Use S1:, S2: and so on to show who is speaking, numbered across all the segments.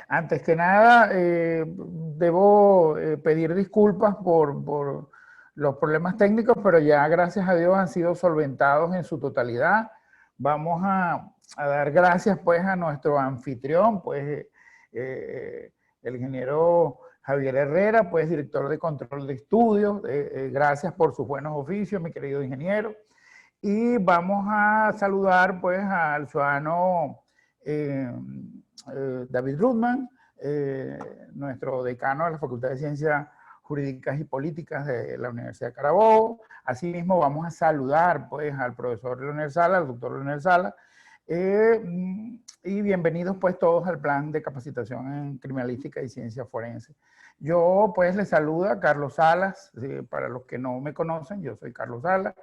S1: Antes que nada, debo pedir disculpas por los problemas técnicos, pero ya gracias a Dios han sido solventados en su totalidad. Vamos a dar gracias pues a nuestro anfitrión, pues el ingeniero Javier Herrera, pues director de control de estudios. Gracias por sus buenos oficios, mi querido ingeniero. Y vamos a saludar pues al ciudadano David Rudman, nuestro decano de la Facultad de Ciencias Jurídicas y Políticas de la Universidad de Carabobo. Asimismo vamos a saludar pues al profesor Leonel Sala, al doctor Leonel Sala, y bienvenidos pues todos al plan de capacitación en criminalística y ciencia forense. Yo pues les saluda Carlos Salas, para los que no me conocen, yo soy Carlos Salas.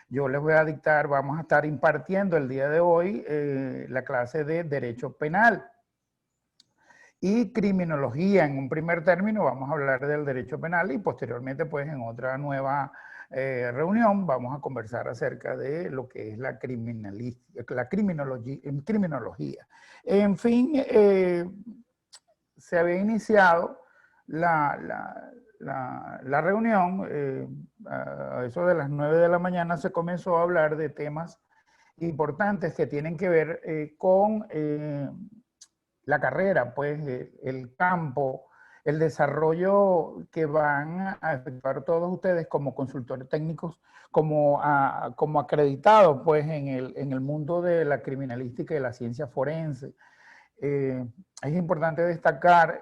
S1: Yo les voy a dictar, vamos a estar impartiendo el día de hoy la clase de Derecho Penal y Criminología. En un primer término vamos a hablar del Derecho Penal y posteriormente pues en otra nueva reunión vamos a conversar acerca de lo que es la criminología. En fin, se había iniciado la reunión, a eso de las 9 de la mañana se comenzó a hablar de temas importantes que tienen que ver con la carrera, pues el campo, el desarrollo que van a efectuar todos ustedes como consultores técnicos, como acreditados pues en el mundo de la criminalística y la ciencia forense. Es importante destacar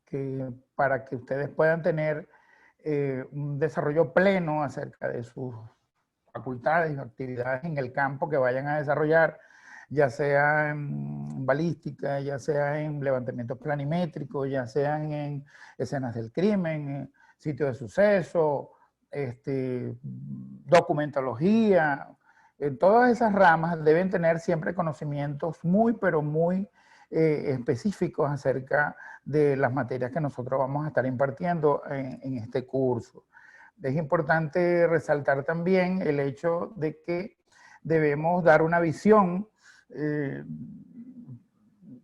S1: que para que ustedes puedan tener un desarrollo pleno acerca de sus facultades y actividades en el campo que vayan a desarrollar, ya sea en balística, ya sea en levantamientos planimétricos, ya sean en escenas del crimen, sitio de suceso, documentología. En todas esas ramas deben tener siempre conocimientos muy, pero muy específicos acerca de las materias que nosotros vamos a estar impartiendo en este curso. Es importante resaltar también el hecho de que debemos dar una visión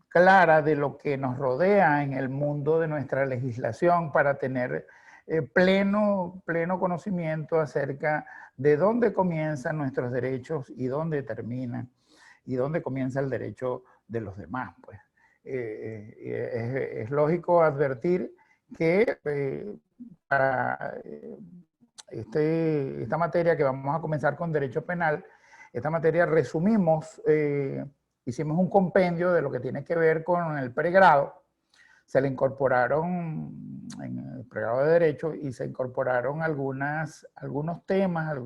S1: clara de lo que nos rodea en el mundo de nuestra legislación para tener pleno conocimiento acerca de dónde comienzan nuestros derechos y dónde terminan, y dónde comienza el derecho de los demás, pues. Es lógico advertir que para esta materia que vamos a comenzar con derecho penal, esta materia resumimos, hicimos un compendio de lo que tiene que ver con el pregrado. Se le incorporaron en el pregrado de Derecho y se incorporaron algunos temas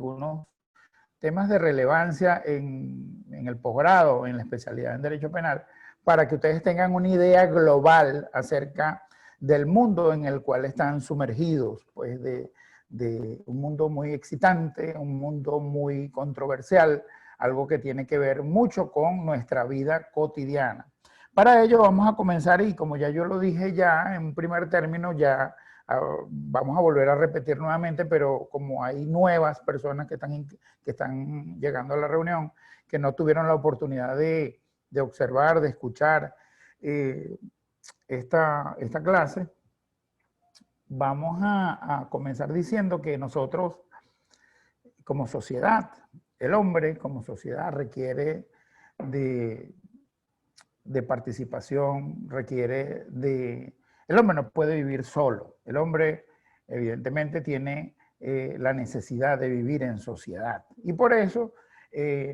S1: de relevancia en el posgrado, en la especialidad en Derecho Penal, para que ustedes tengan una idea global acerca del mundo en el cual están sumergidos, pues de un mundo muy excitante, un mundo muy controversial, algo que tiene que ver mucho con nuestra vida cotidiana. Para ello vamos a comenzar, y como ya yo lo dije ya en primer término, ya vamos a volver a repetir nuevamente, pero como hay nuevas personas que están llegando a la reunión, que no tuvieron la oportunidad de observar, de escuchar esta clase, vamos a comenzar diciendo que nosotros, como sociedad, el hombre como sociedad requiere de participación, requiere de... El hombre no puede vivir solo. El hombre evidentemente tiene la necesidad de vivir en sociedad. Y por eso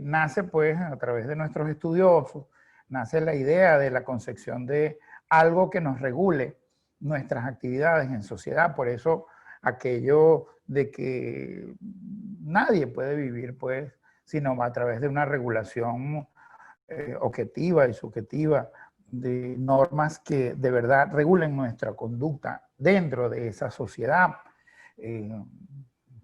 S1: nace pues a través de nuestros estudiosos, nace la idea de la concepción de algo que nos regule nuestras actividades en sociedad. Por eso aquello de que nadie puede vivir pues sino a través de una regulación objetiva y subjetiva de normas que de verdad regulen nuestra conducta dentro de esa sociedad.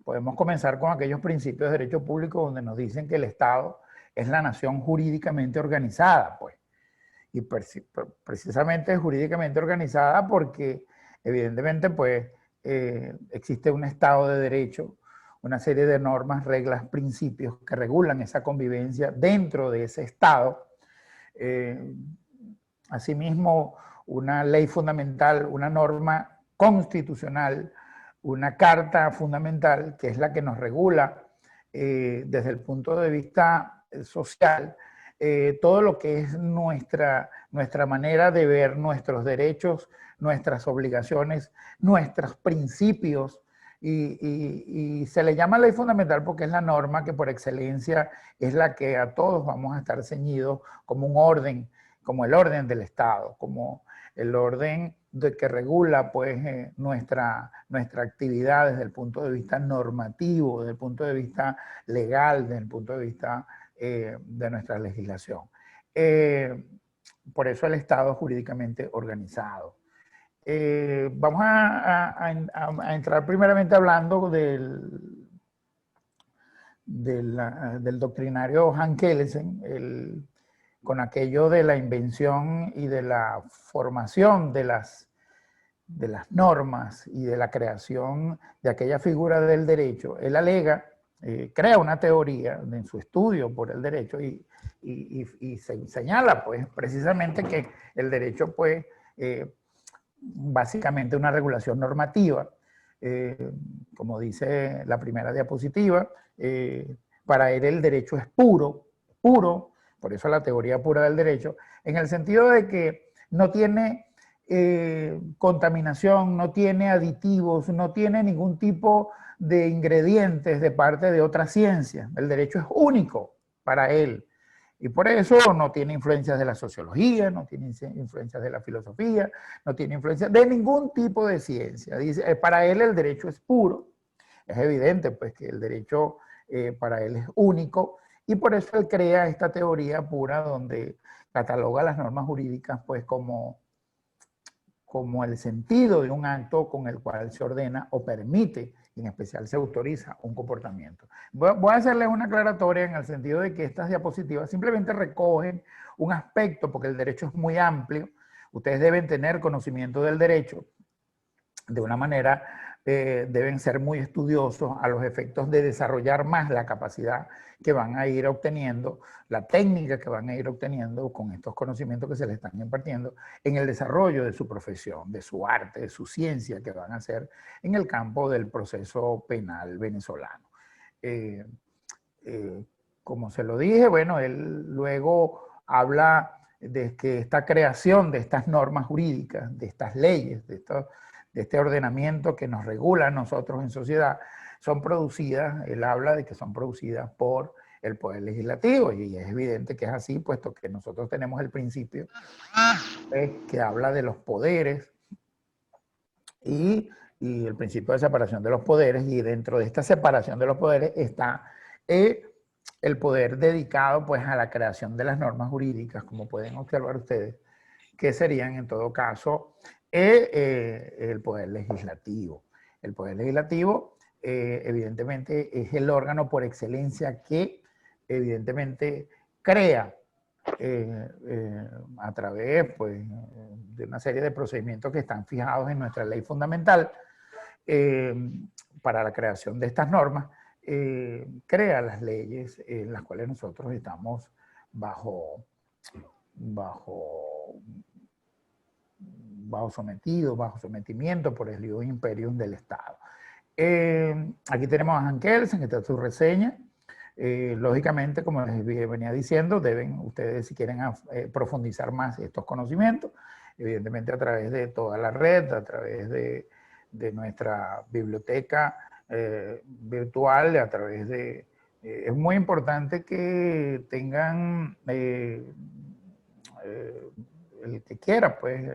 S1: Podemos comenzar con aquellos principios de derecho público donde nos dicen que el Estado es la nación jurídicamente organizada, pues. Y precisamente jurídicamente organizada porque evidentemente pues existe un Estado de Derecho, una serie de normas, reglas, principios que regulan esa convivencia dentro de ese Estado. asimismo una ley fundamental, una norma constitucional, una carta fundamental, que es la que nos regula desde el punto de vista social, todo lo que es nuestra manera de ver nuestros derechos, nuestras obligaciones, nuestros principios, y se le llama ley fundamental porque es la norma que por excelencia es la que a todos vamos a estar ceñidos como un orden, como el orden del Estado, como el orden que regula pues nuestra actividad desde el punto de vista normativo, desde el punto de vista legal, desde el punto de vista de nuestra legislación. Por eso el Estado es jurídicamente organizado. Vamos a entrar primeramente hablando del doctrinario Hans Kelsen, con aquello de la invención y de la formación de las normas y de la creación de aquella figura del derecho. Él alega, crea una teoría en su estudio por el derecho y se señala pues precisamente que el derecho pues básicamente una regulación normativa, como dice la primera diapositiva, para él el derecho es puro, por eso la teoría pura del derecho, en el sentido de que no tiene contaminación, no tiene aditivos, no tiene ningún tipo de ingredientes de parte de otra ciencia. El derecho es único para él. Y por eso no tiene influencias de la sociología, no tiene influencias de la filosofía, no tiene influencias de ningún tipo de ciencia. Dice, para él el derecho es puro. Es evidente pues que el derecho para él es único y por eso él crea esta teoría pura donde cataloga las normas jurídicas pues como el sentido de un acto con el cual se ordena o permite, y en especial se autoriza un comportamiento. Voy a hacerles una aclaratoria en el sentido de que estas diapositivas simplemente recogen un aspecto, porque el derecho es muy amplio. Ustedes deben tener conocimiento del derecho de una manera, deben ser muy estudiosos a los efectos de desarrollar más la capacidad que van a ir obteniendo, la técnica que van a ir obteniendo con estos conocimientos que se les están impartiendo en el desarrollo de su profesión, de su arte, de su ciencia que van a hacer en el campo del proceso penal venezolano. Como se lo dije, bueno, él luego habla de que esta creación de estas normas jurídicas, de estas leyes, de este ordenamiento que nos regula a nosotros en sociedad, son producidas, él habla de que son producidas por el Poder Legislativo, y es evidente que es así, puesto que nosotros tenemos el principio que habla de los poderes y el principio de separación de los poderes, y dentro de esta separación de los poderes está el poder dedicado pues a la creación de las normas jurídicas, como pueden observar ustedes, que serían en todo caso el Poder Legislativo. El Poder Legislativo evidentemente es el órgano por excelencia que evidentemente crea a través pues, de una serie de procedimientos que están fijados en nuestra ley fundamental para la creación de estas normas, crea las leyes en las cuales nosotros estamos bajo sometimiento por el ius imperium del Estado. Aquí tenemos a Hans Kelsen, que está su reseña. Lógicamente, como les venía diciendo, deben ustedes, si quieren profundizar más estos conocimientos, evidentemente a través de toda la red, a través de nuestra biblioteca virtual, a través de... es muy importante que tengan, el que quiera pues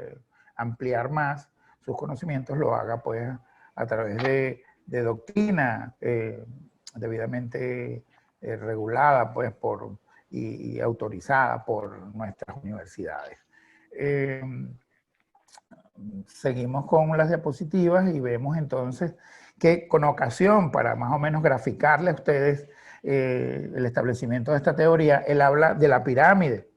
S1: ampliar más sus conocimientos, lo haga pues a través de doctrina debidamente regulada pues y autorizada por nuestras universidades. Seguimos con las diapositivas y vemos entonces que con ocasión, para más o menos graficarle a ustedes el establecimiento de esta teoría, él habla de la pirámide.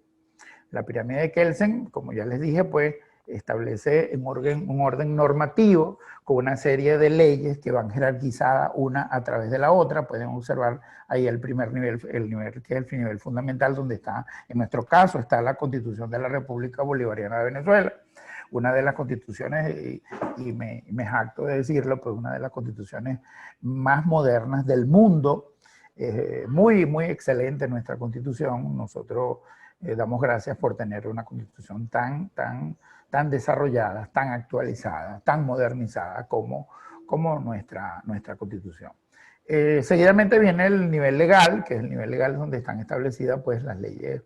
S1: La pirámide de Kelsen, como ya les dije, pues establece un orden normativo con una serie de leyes que van jerarquizadas una a través de la otra. Pueden observar ahí el primer nivel, el nivel que es el nivel fundamental, donde está, en nuestro caso, está la Constitución de la República Bolivariana de Venezuela, una de las constituciones, y me jacto de decirlo, pues una de las constituciones más modernas del mundo. Muy excelente nuestra constitución. Nosotros damos gracias por tener una constitución tan desarrollada, tan actualizada, tan modernizada como nuestra constitución. Seguidamente viene el nivel legal, que es el nivel legal donde están establecidas pues las leyes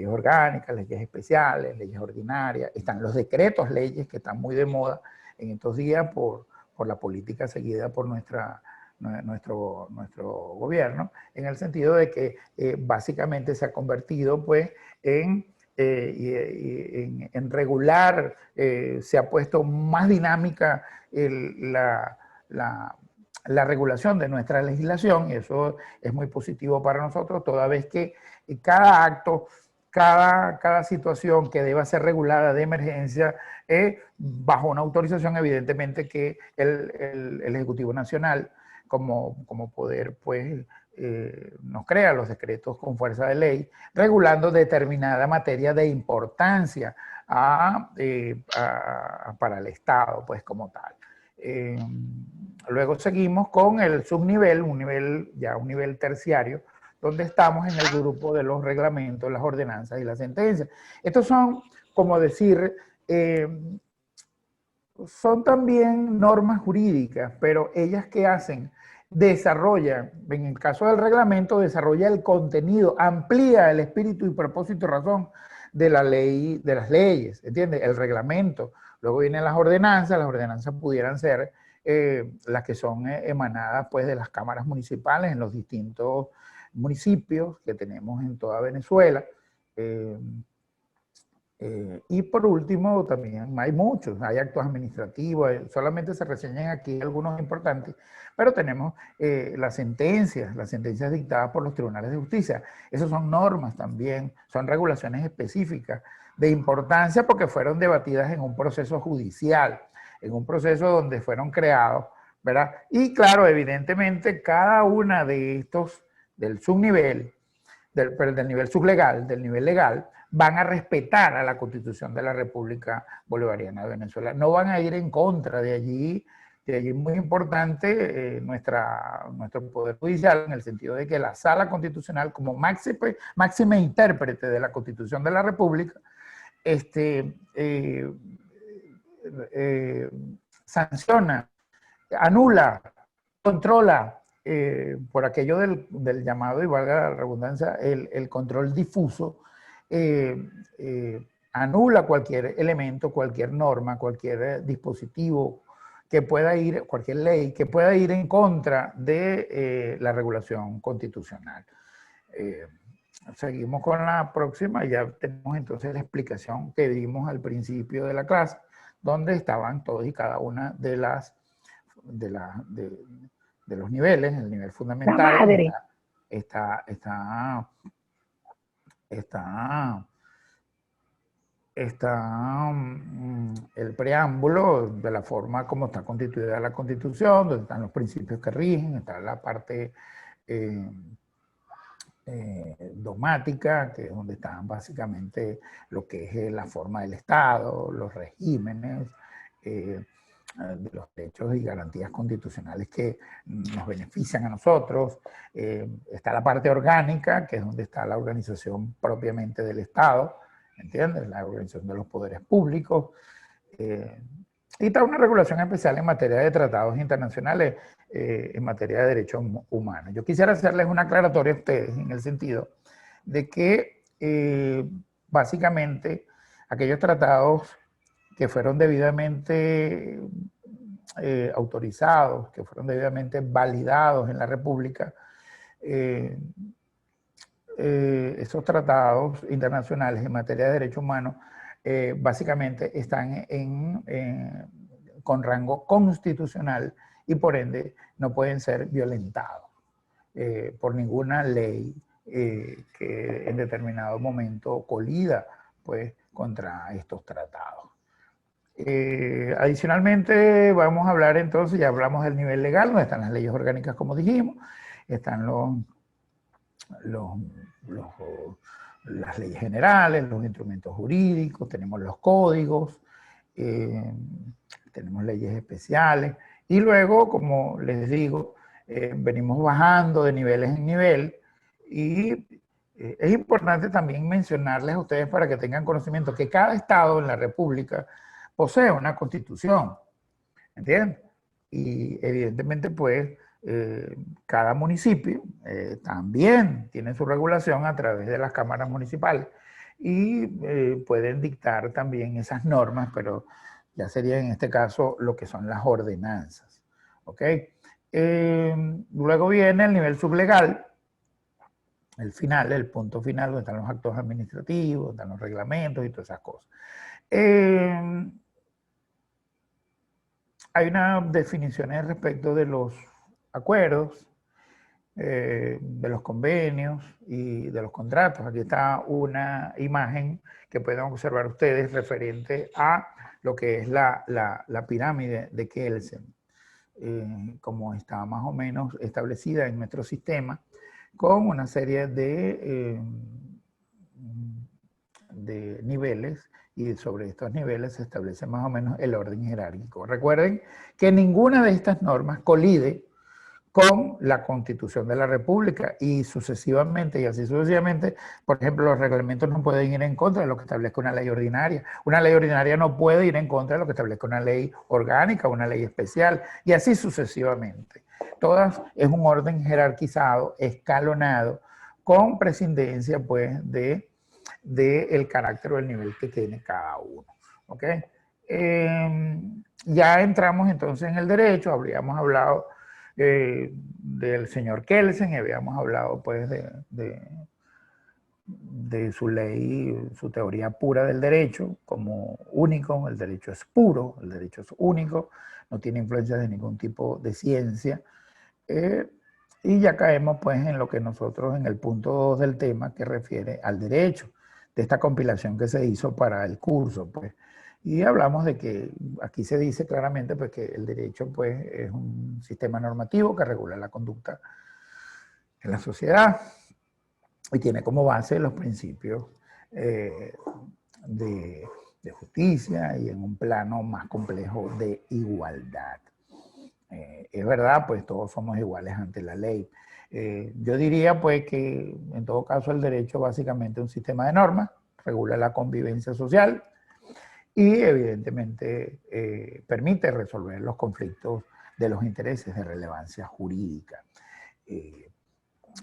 S1: orgánicas, leyes especiales, leyes ordinarias. Están los decretos leyes, que están muy de moda en estos días por la política seguida por nuestro gobierno, en el sentido de que básicamente se ha convertido pues en regular, se ha puesto más dinámica la regulación de nuestra legislación, y eso es muy positivo para nosotros, toda vez que cada acto, cada situación que deba ser regulada de emergencia bajo una autorización, evidentemente, que el Ejecutivo Nacional como poder pues nos crea los decretos con fuerza de ley, regulando determinada materia de importancia para el Estado, pues como tal. Luego seguimos con el subnivel, un nivel terciario, donde estamos en el grupo de los reglamentos, las ordenanzas y las sentencias. Estos son, como decir, son también normas jurídicas, pero ellas ¿qué hacen? Desarrolla, en el caso del reglamento, desarrolla el contenido, amplía el espíritu y propósito y razón de la ley, de las leyes, ¿entiendes? El reglamento. Luego vienen las ordenanzas pudieran ser las que son emanadas pues de las cámaras municipales en los distintos municipios que tenemos en toda Venezuela. Y por último, también hay muchos, hay actos administrativos, solamente se reseñan aquí algunos importantes, pero tenemos las sentencias dictadas por los tribunales de justicia. Esas son normas también, son regulaciones específicas de importancia porque fueron debatidas en un proceso judicial, en un proceso donde fueron creados, ¿verdad? Y claro, evidentemente, cada una de estos, del subnivel, del nivel sublegal, del nivel legal, van a respetar a la Constitución de la República Bolivariana de Venezuela. No van a ir en contra de allí. De allí es muy importante nuestro Poder Judicial, en el sentido de que la Sala Constitucional, como máxima intérprete de la Constitución de la República, sanciona, anula, controla, por aquello del llamado, y valga la redundancia, el control difuso, anula cualquier elemento, cualquier norma, cualquier dispositivo que pueda ir, cualquier ley que pueda ir en contra de la regulación constitucional. Seguimos con la próxima, ya tenemos entonces la explicación que dimos al principio de la clase, donde estaban todos y cada una de los niveles. El nivel fundamental está el preámbulo de la forma como está constituida la Constitución, donde están los principios que rigen, está la parte dogmática, que es donde están básicamente lo que es la forma del Estado, los regímenes, de los derechos y garantías constitucionales que nos benefician a nosotros. Está la parte orgánica, que es donde está la organización propiamente del Estado, ¿entiendes? La organización de los poderes públicos. Y está una regulación especial en materia de tratados internacionales, en materia de derechos humanos. Yo quisiera hacerles una aclaratoria a ustedes en el sentido de que básicamente aquellos tratados que fueron debidamente autorizados, que fueron debidamente validados en la República, esos tratados internacionales en materia de derechos humanos básicamente están con rango constitucional y por ende no pueden ser violentados por ninguna ley que en determinado momento colida pues contra estos tratados. Adicionalmente, vamos a hablar entonces, ya hablamos del nivel legal, donde están las leyes orgánicas, como dijimos, están las leyes generales, los instrumentos jurídicos, tenemos los códigos, tenemos leyes especiales, y luego, como les digo, venimos bajando de niveles en nivel, y es importante también mencionarles a ustedes para que tengan conocimiento que cada estado en la República posee una constitución, ¿entienden? Y evidentemente, pues, cada municipio también tiene su regulación a través de las cámaras municipales y pueden dictar también esas normas, pero ya sería en este caso lo que son las ordenanzas, ¿ok? Luego viene el nivel sublegal, el final, el punto final, donde están los actos administrativos, donde están los reglamentos y todas esas cosas. Hay unas definiciones respecto de los acuerdos, de los convenios y de los contratos. Aquí está una imagen que pueden observar ustedes referente a lo que es la pirámide de Kelsen, como está más o menos establecida en nuestro sistema, con una serie de niveles, y sobre estos niveles se establece más o menos el orden jerárquico. Recuerden que ninguna de estas normas colide con la Constitución de la República y sucesivamente, y así sucesivamente. Por ejemplo, los reglamentos no pueden ir en contra de lo que establezca una ley ordinaria. Una ley ordinaria no puede ir en contra de lo que establezca una ley orgánica, una ley especial, y así sucesivamente. Todas es un orden jerarquizado, escalonado, con prescindencia, pues, de el carácter o el nivel que tiene cada uno. ¿Ok? Ya entramos entonces en el derecho, habríamos hablado del señor Kelsen, y habíamos hablado pues de su ley, su teoría pura del derecho como único. El derecho es puro, el derecho es único, no tiene influencia de ningún tipo de ciencia. Y ya caemos pues en lo que nosotros, en el punto 2 del tema que refiere al derecho, de esta compilación que se hizo para el curso, pues. Y hablamos de que aquí se dice claramente pues, que el derecho pues, es un sistema normativo que regula la conducta en la sociedad y tiene como base los principios de justicia y en un plano más complejo de igualdad. Es verdad, pues todos somos iguales ante la ley. Yo diría pues que en todo caso el derecho básicamente es un sistema de normas, regula la convivencia social y evidentemente permite resolver los conflictos de los intereses de relevancia jurídica.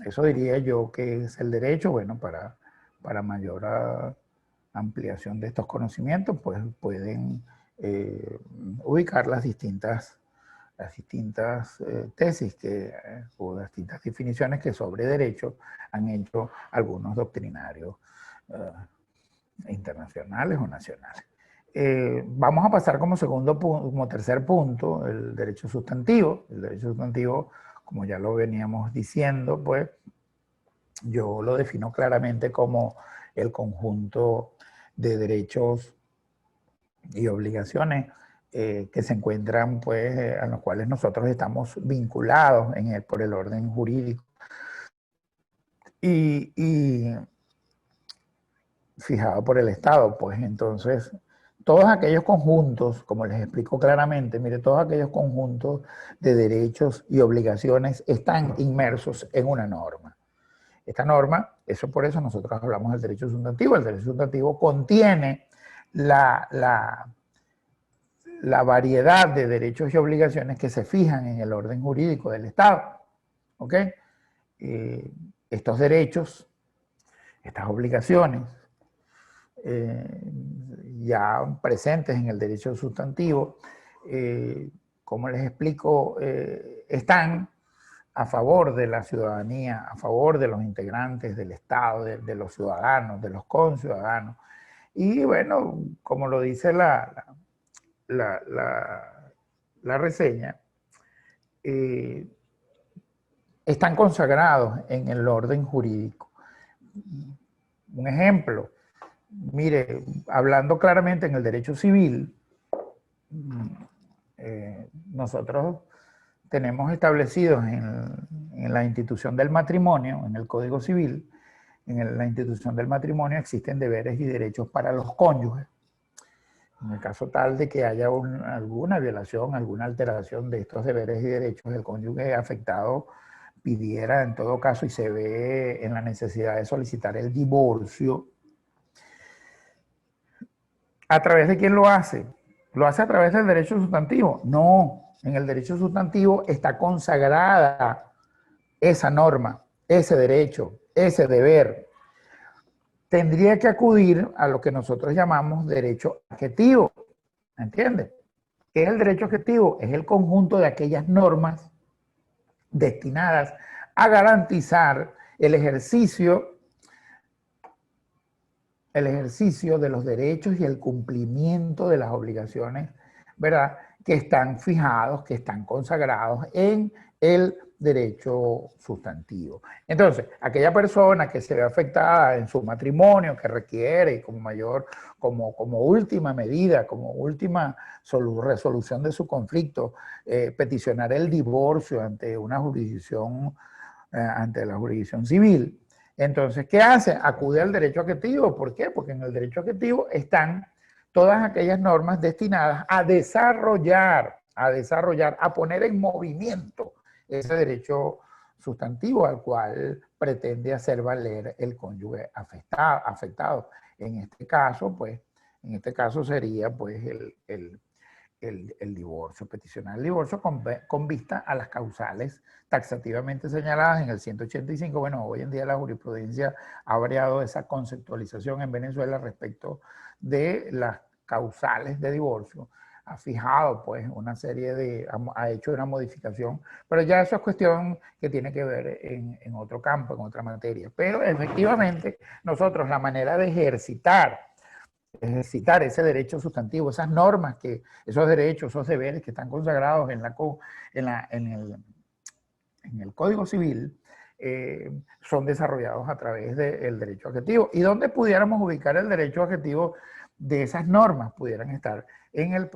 S1: Eso diría yo que es el derecho. Bueno, para mayor ampliación de estos conocimientos, pues pueden ubicar las distintas tesis o las distintas definiciones que sobre derecho han hecho algunos doctrinarios internacionales o nacionales. Vamos a pasar como tercer punto, el derecho sustantivo. El derecho sustantivo, como ya lo veníamos diciendo, pues yo lo defino claramente como el conjunto de derechos y obligaciones que se encuentran, pues, a los cuales nosotros estamos vinculados por el orden jurídico. Y fijado por el Estado, pues entonces todos aquellos conjuntos, como les explico claramente, mire, todos aquellos conjuntos de derechos y obligaciones están inmersos en una norma. Esta norma, por eso nosotros hablamos del derecho sustantivo. El derecho sustantivo contiene la variedad de derechos y obligaciones que se fijan en el orden jurídico del Estado. ¿Ok? Estos derechos, estas obligaciones, ya presentes en el derecho sustantivo, como les explico, están a favor de la ciudadanía, a favor de los integrantes del Estado, de los ciudadanos, de los conciudadanos. Y bueno, como lo dice la reseña, están consagrados en el orden jurídico. Un ejemplo, Mire, hablando claramente en el derecho civil, nosotros tenemos establecidos en la institución del matrimonio, en el Código Civil, la institución del matrimonio existen deberes y derechos para los cónyuges. En el caso tal de que haya alguna violación, alguna alteración de estos deberes y derechos, el cónyuge afectado pidiera en todo caso y se ve en la necesidad de solicitar el divorcio. ¿A través de quién lo hace? ¿Lo hace a través del derecho sustantivo? No, en el derecho sustantivo está consagrada esa norma, ese derecho, ese deber. Tendría que acudir a lo que nosotros llamamos derecho adjetivo, ¿entiendes? ¿Qué es el derecho adjetivo? Es el conjunto de aquellas normas destinadas a garantizar el ejercicio de los derechos y el cumplimiento de las obligaciones, ¿verdad?, que están fijados, que están consagrados en el derecho sustantivo. Entonces, aquella persona que se ve afectada en su matrimonio, que requiere como última medida, como última resolución de su conflicto, peticionar el divorcio ante una jurisdicción, ante la jurisdicción civil. Entonces, ¿qué hace? Acude al derecho adjetivo. ¿Por qué? Porque en el derecho adjetivo están todas aquellas normas destinadas a desarrollar, a poner en movimiento ese derecho sustantivo al cual pretende hacer valer el cónyuge afectado. En este caso, pues, sería pues el divorcio, peticionar el divorcio con vista a las causales taxativamente señaladas en el 185. Bueno, hoy en día la jurisprudencia ha variado esa conceptualización en Venezuela respecto de las causales de divorcio. Ha fijado pues una serie ha hecho una modificación, pero ya eso es cuestión que tiene que ver en otro campo, en otra materia. Pero efectivamente nosotros la manera de ejercitar ese derecho sustantivo, esas normas, esos derechos, esos deberes que están consagrados en el Código Civil, son desarrollados a través del derecho adjetivo. ¿Y dónde pudiéramos ubicar el derecho adjetivo de esas normas? Pudieran estar en el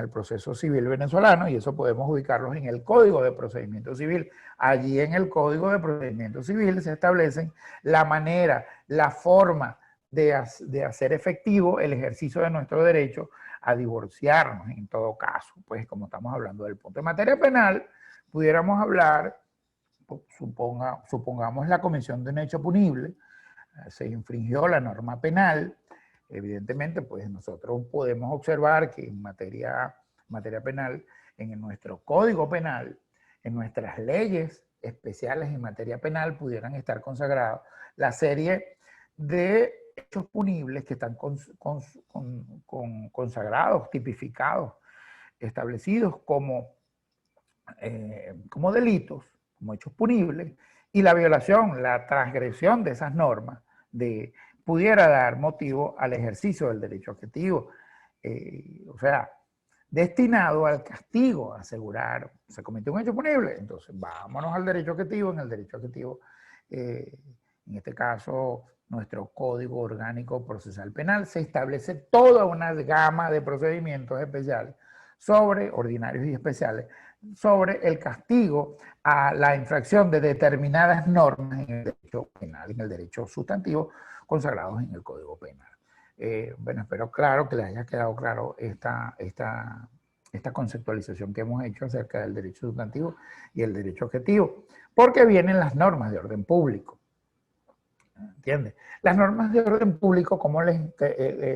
S1: proceso civil venezolano, y eso podemos ubicarlos en el Código de Procedimiento Civil. Allí en el Código de Procedimiento Civil se establecen la manera, la forma de hacer efectivo el ejercicio de nuestro derecho a divorciarnos en todo caso. Pues como estamos hablando del punto. En materia penal, pudiéramos hablar, supongamos la comisión de un hecho punible, se infringió la norma penal. Evidentemente, pues nosotros podemos observar que en materia penal, en nuestro Código Penal, en nuestras leyes especiales en materia penal, pudieran estar consagrados la serie de hechos punibles que están consagrados, tipificados, establecidos como delitos, como hechos punibles, y la violación, la transgresión de esas normas pudiera dar motivo al ejercicio del derecho adjetivo, o sea, destinado al castigo, a asegurar, se cometió un hecho punible, entonces vámonos al derecho adjetivo. En el derecho adjetivo, en este caso, nuestro Código Orgánico Procesal Penal, se establece toda una gama de procedimientos especiales ordinarios y especiales, sobre el castigo a la infracción de determinadas normas en el derecho penal, en el derecho sustantivo, consagrados en el Código Penal. Bueno, espero claro que les haya quedado claro esta conceptualización que hemos hecho acerca del derecho sustantivo y el derecho objetivo, porque vienen las normas de orden público. ¿Entiendes? Las normas de orden público,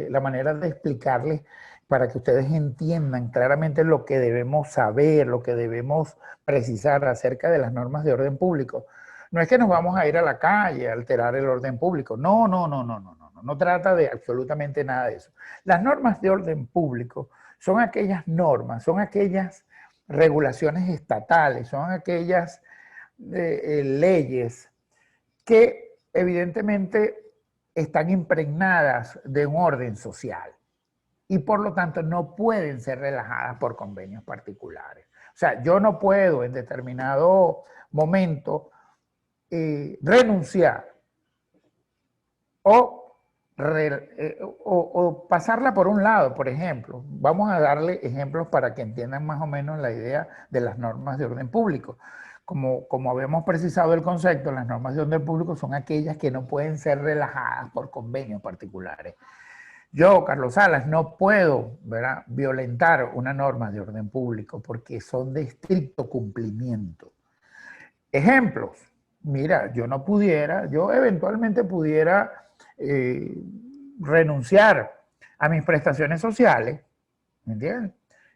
S1: la manera de explicarles para que ustedes entiendan claramente lo que debemos saber, lo que debemos precisar acerca de las normas de orden público. No es que nos vamos a ir a la calle a alterar el orden público. No, no, no, no, no, no. No trata de absolutamente nada de eso. Las normas de orden público son aquellas normas, son aquellas regulaciones estatales, son aquellas leyes que evidentemente están impregnadas de un orden social y por lo tanto no pueden ser relajadas por convenios particulares. O sea, yo no puedo en determinado momento renunciar o o pasarla por un lado, por ejemplo. Vamos a darle ejemplos para que entiendan más o menos la idea de las normas de orden público. Como habíamos precisado el concepto, las normas de orden público son aquellas que no pueden ser relajadas por convenios particulares. Yo, Carlos Salas, no puedo, ¿verdad?, violentar una norma de orden público porque son de estricto cumplimiento. Ejemplos. Mira, yo eventualmente pudiera renunciar a mis prestaciones sociales, ¿me entiendes?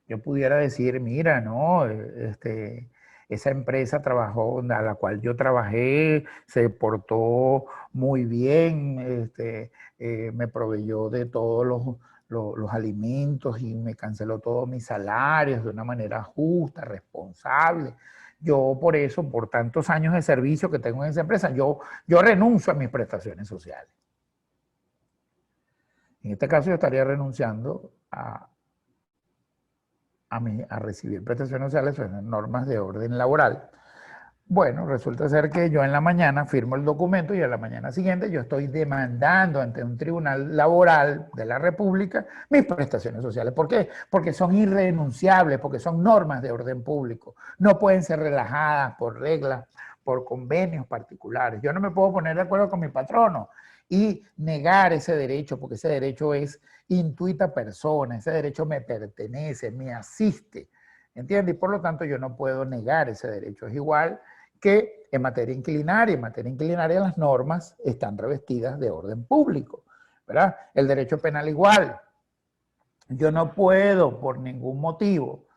S1: Yo pudiera decir, mira, no, esa empresa trabajó, a la cual yo trabajé, se portó muy bien, me proveyó de todos los alimentos y me canceló todos mis salarios de una manera justa, responsable. Yo por eso, por tantos años de servicio que tengo en esa empresa, yo renuncio a mis prestaciones sociales. En este caso yo estaría renunciando a recibir prestaciones sociales, son normas de orden laboral. Bueno, resulta ser que yo en la mañana firmo el documento y a la mañana siguiente yo estoy demandando ante un tribunal laboral de la República mis prestaciones sociales. ¿Por qué? Porque son irrenunciables, porque son normas de orden público. No pueden ser relajadas por reglas, por convenios particulares. Yo no me puedo poner de acuerdo con mi patrono y negar ese derecho, porque ese derecho es intuita persona, ese derecho me pertenece, me asiste, ¿entiendes? Y por lo tanto yo no puedo negar ese derecho. Es igual que en materia inquilinaria. En materia inquilinaria las normas están revestidas de orden público, ¿verdad? El derecho penal igual. Yo no puedo por ningún motivo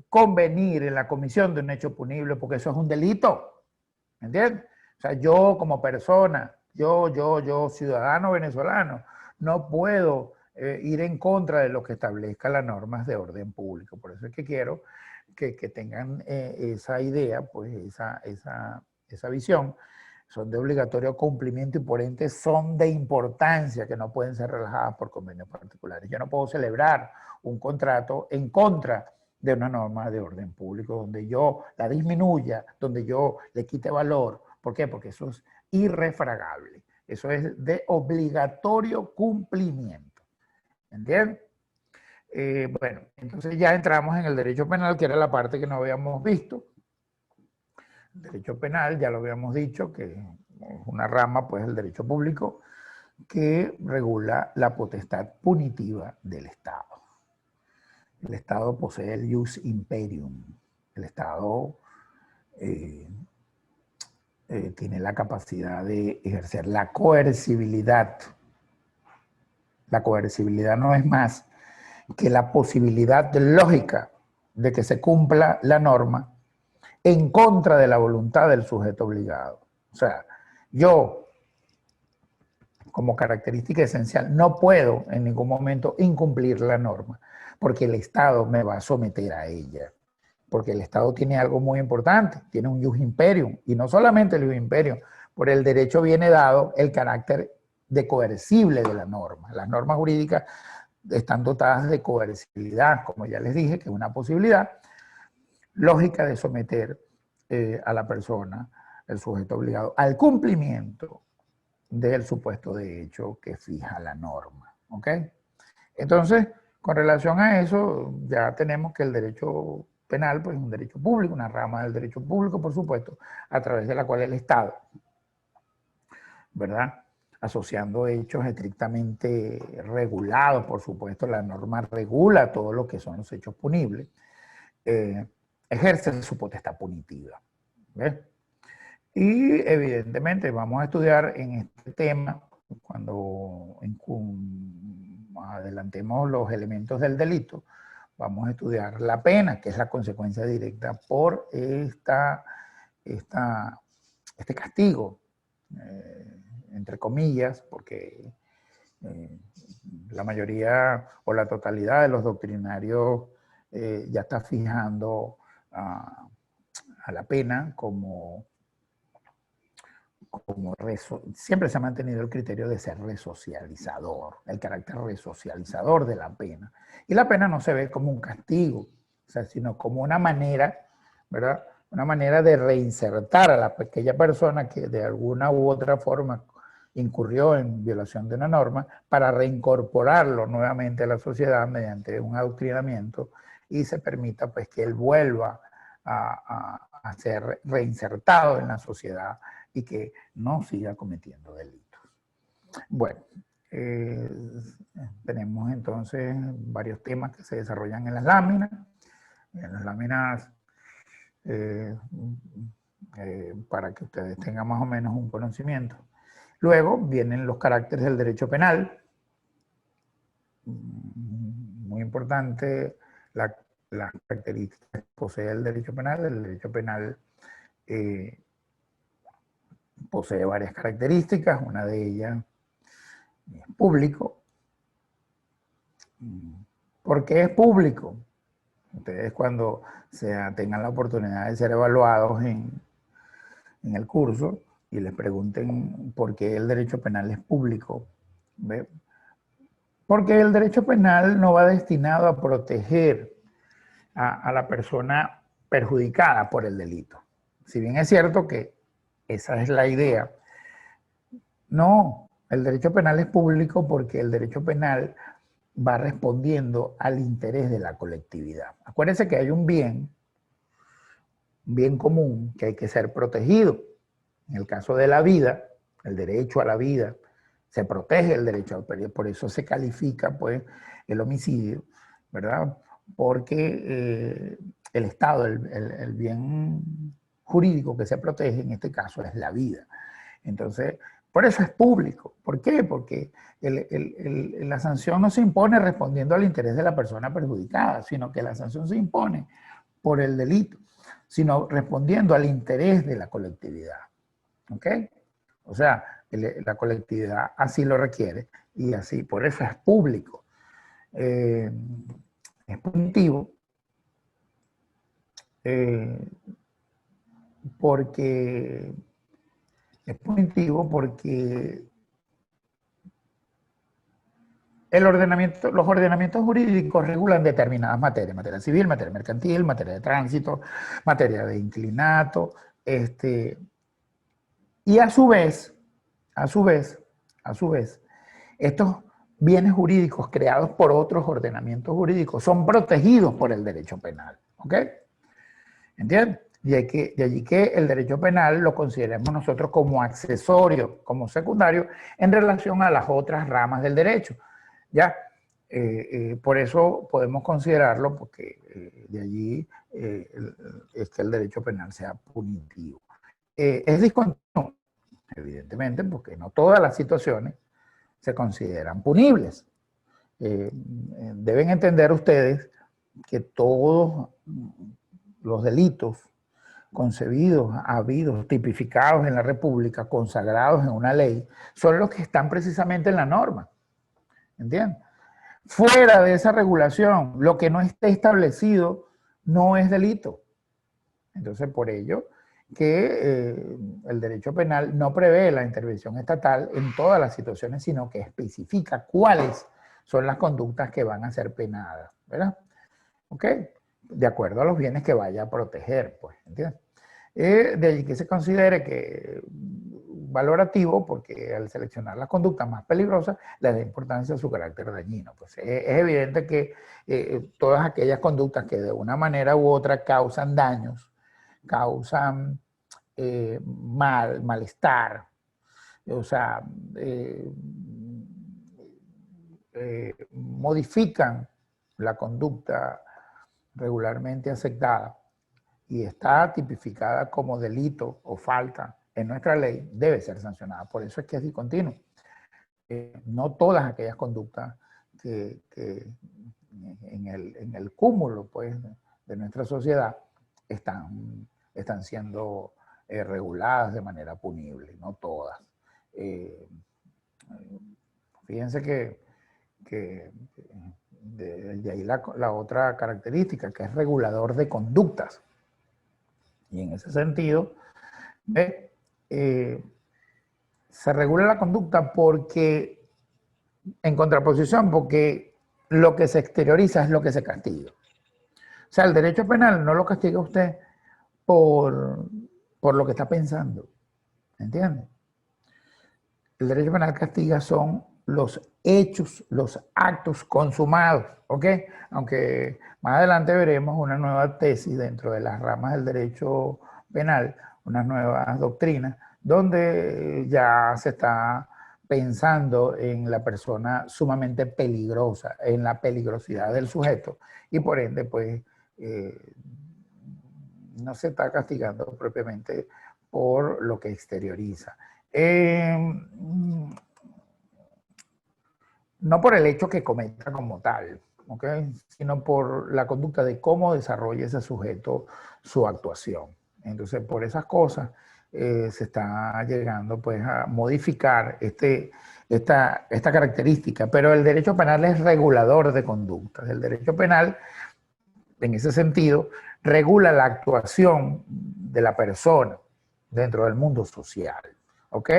S1: convenir en la comisión de un hecho punible porque eso es un delito, ¿me entiendes? O sea, yo como persona, yo ciudadano venezolano, no puedo ir en contra de lo que establezca las normas de orden público. Por eso es que quiero que tengan esa idea, pues esa visión. Son de obligatorio cumplimiento y por ende son de importancia, que no pueden ser relajadas por convenios particulares. Yo no puedo celebrar un contrato en contra de una norma de orden público donde yo la disminuya, donde yo le quite valor. ¿Por qué? Porque eso es irrefragable. Eso es de obligatorio cumplimiento. ¿Entiendes? Bueno, entonces ya entramos en el derecho penal, que era la parte que no habíamos visto. El derecho penal, ya lo habíamos dicho, que es una rama, pues, del derecho público, que regula la potestad punitiva del Estado. El Estado posee el ius imperium. El Estado tiene la capacidad de ejercer la coercibilidad. La coercibilidad no es más que la posibilidad lógica de que se cumpla la norma en contra de la voluntad del sujeto obligado. O sea, yo, como característica esencial, no puedo en ningún momento incumplir la norma, porque el Estado me va a someter a ella. Porque el Estado tiene algo muy importante, tiene un ius imperium, y no solamente el ius imperium, por el derecho viene dado el carácter de coercible de la norma. Las normas jurídicas están dotadas de coercibilidad, como ya les dije, que es una posibilidad lógica de someter a la persona, el sujeto obligado, al cumplimiento del supuesto de hecho que fija la norma. ¿Ok? Entonces, con relación a eso, ya tenemos que el derecho penal, pues, es un derecho público, una rama del derecho público, por supuesto, a través de la cual el Estado, ¿verdad?, asociando hechos estrictamente regulados, por supuesto, la norma regula todo lo que son los hechos punibles, ejerce su potestad punitiva. ¿Ves? Y evidentemente vamos a estudiar en este tema, cuando adelantemos los elementos del delito, vamos a estudiar la pena, que es la consecuencia directa por este castigo, entre comillas, porque la mayoría o la totalidad de los doctrinarios ya está fijando a la pena siempre se ha mantenido el criterio de ser resocializador, el carácter resocializador de la pena. Y la pena no se ve como un castigo, o sea, sino como una manera, ¿verdad?, una manera de reinsertar a aquella persona que de alguna u otra forma incurrió en violación de una norma, para reincorporarlo nuevamente a la sociedad mediante un adoctrinamiento y se permita pues que él vuelva a ser reinsertado en la sociedad y que no siga cometiendo delitos. Bueno, tenemos entonces varios temas que se desarrollan en las láminas. En las láminas, para que ustedes tengan más o menos un conocimiento. Luego vienen los caracteres del derecho penal. Muy importante las características que posee el derecho penal. El derecho penal posee varias características. Una de ellas es público. ¿Por qué es público? Ustedes cuando tengan la oportunidad de ser evaluados en el curso y les pregunten por qué el derecho penal es público, ¿ve? Porque el derecho penal no va destinado a proteger a la persona perjudicada por el delito. Si bien es cierto que esa es la idea, no, el derecho penal es público porque el derecho penal va respondiendo al interés de la colectividad. Acuérdense que hay un bien común que hay que ser protegido. En el caso de la vida, el derecho a la vida, se protege el derecho, por eso se califica pues el homicidio, ¿verdad? Porque el Estado, el bien jurídico que se protege en este caso es la vida. Entonces, por eso es público. ¿Por qué? Porque la sanción no se impone respondiendo al interés de la persona perjudicada, sino que la sanción se impone por el delito, sino respondiendo al interés de la colectividad. ¿Ok? O sea, la colectividad así lo requiere y así, por eso es público. Es punitivo porque los ordenamientos jurídicos regulan determinadas materias, materia civil, materia mercantil, materia de tránsito, materia de inclinato, y a su vez, estos bienes jurídicos creados por otros ordenamientos jurídicos son protegidos por el derecho penal, ¿ok? ¿Entiendes? De allí que el derecho penal lo consideremos nosotros como accesorio, como secundario, en relación a las otras ramas del derecho, ¿ya? Por eso podemos considerarlo, porque de allí es que el derecho penal sea punitivo. Es discontinuo, evidentemente, porque no todas las situaciones se consideran punibles. Deben entender ustedes que todos los delitos concebidos, habidos, tipificados en la República, consagrados en una ley, son los que están precisamente en la norma. ¿Entienden? Fuera de esa regulación, lo que no esté establecido no es delito. Entonces, por ello que el derecho penal no prevé la intervención estatal en todas las situaciones, sino que especifica cuáles son las conductas que van a ser penadas, ¿verdad? ¿Ok? De acuerdo a los bienes que vaya a proteger, pues, ¿entiendes? De allí que se considere que valorativo, porque al seleccionar las conductas más peligrosas, le da importancia a su carácter dañino. Pues es evidente que todas aquellas conductas que de una manera u otra causan daños, causan malestar, o sea, modifican la conducta regularmente aceptada y está tipificada como delito o falta en nuestra ley, debe ser sancionada. Por eso es que es discontinuo. No todas aquellas conductas que en el cúmulo pues, de nuestra sociedad están siendo reguladas de manera punible, no todas. Fíjense que de ahí la otra característica, que es regulador de conductas. Y en ese sentido, se regula la conducta porque, en contraposición, porque lo que se exterioriza es lo que se castiga. O sea, el derecho penal no lo castiga usted por lo que está pensando, ¿entiende? El derecho penal castiga son los hechos, los actos consumados, ¿ok? Aunque más adelante veremos una nueva tesis dentro de las ramas del derecho penal, unas nuevas doctrinas, donde ya se está pensando en la persona sumamente peligrosa, en la peligrosidad del sujeto, y por ende, pues, no se está castigando propiamente por lo que exterioriza. No por el hecho que cometa como tal, ¿okay? Sino por la conducta de cómo desarrolla ese sujeto su actuación. Entonces, por esas cosas se está llegando pues, a modificar esta característica, pero el derecho penal es regulador de conductas. El derecho penal, en ese sentido, regula la actuación de la persona dentro del mundo social, ¿ok?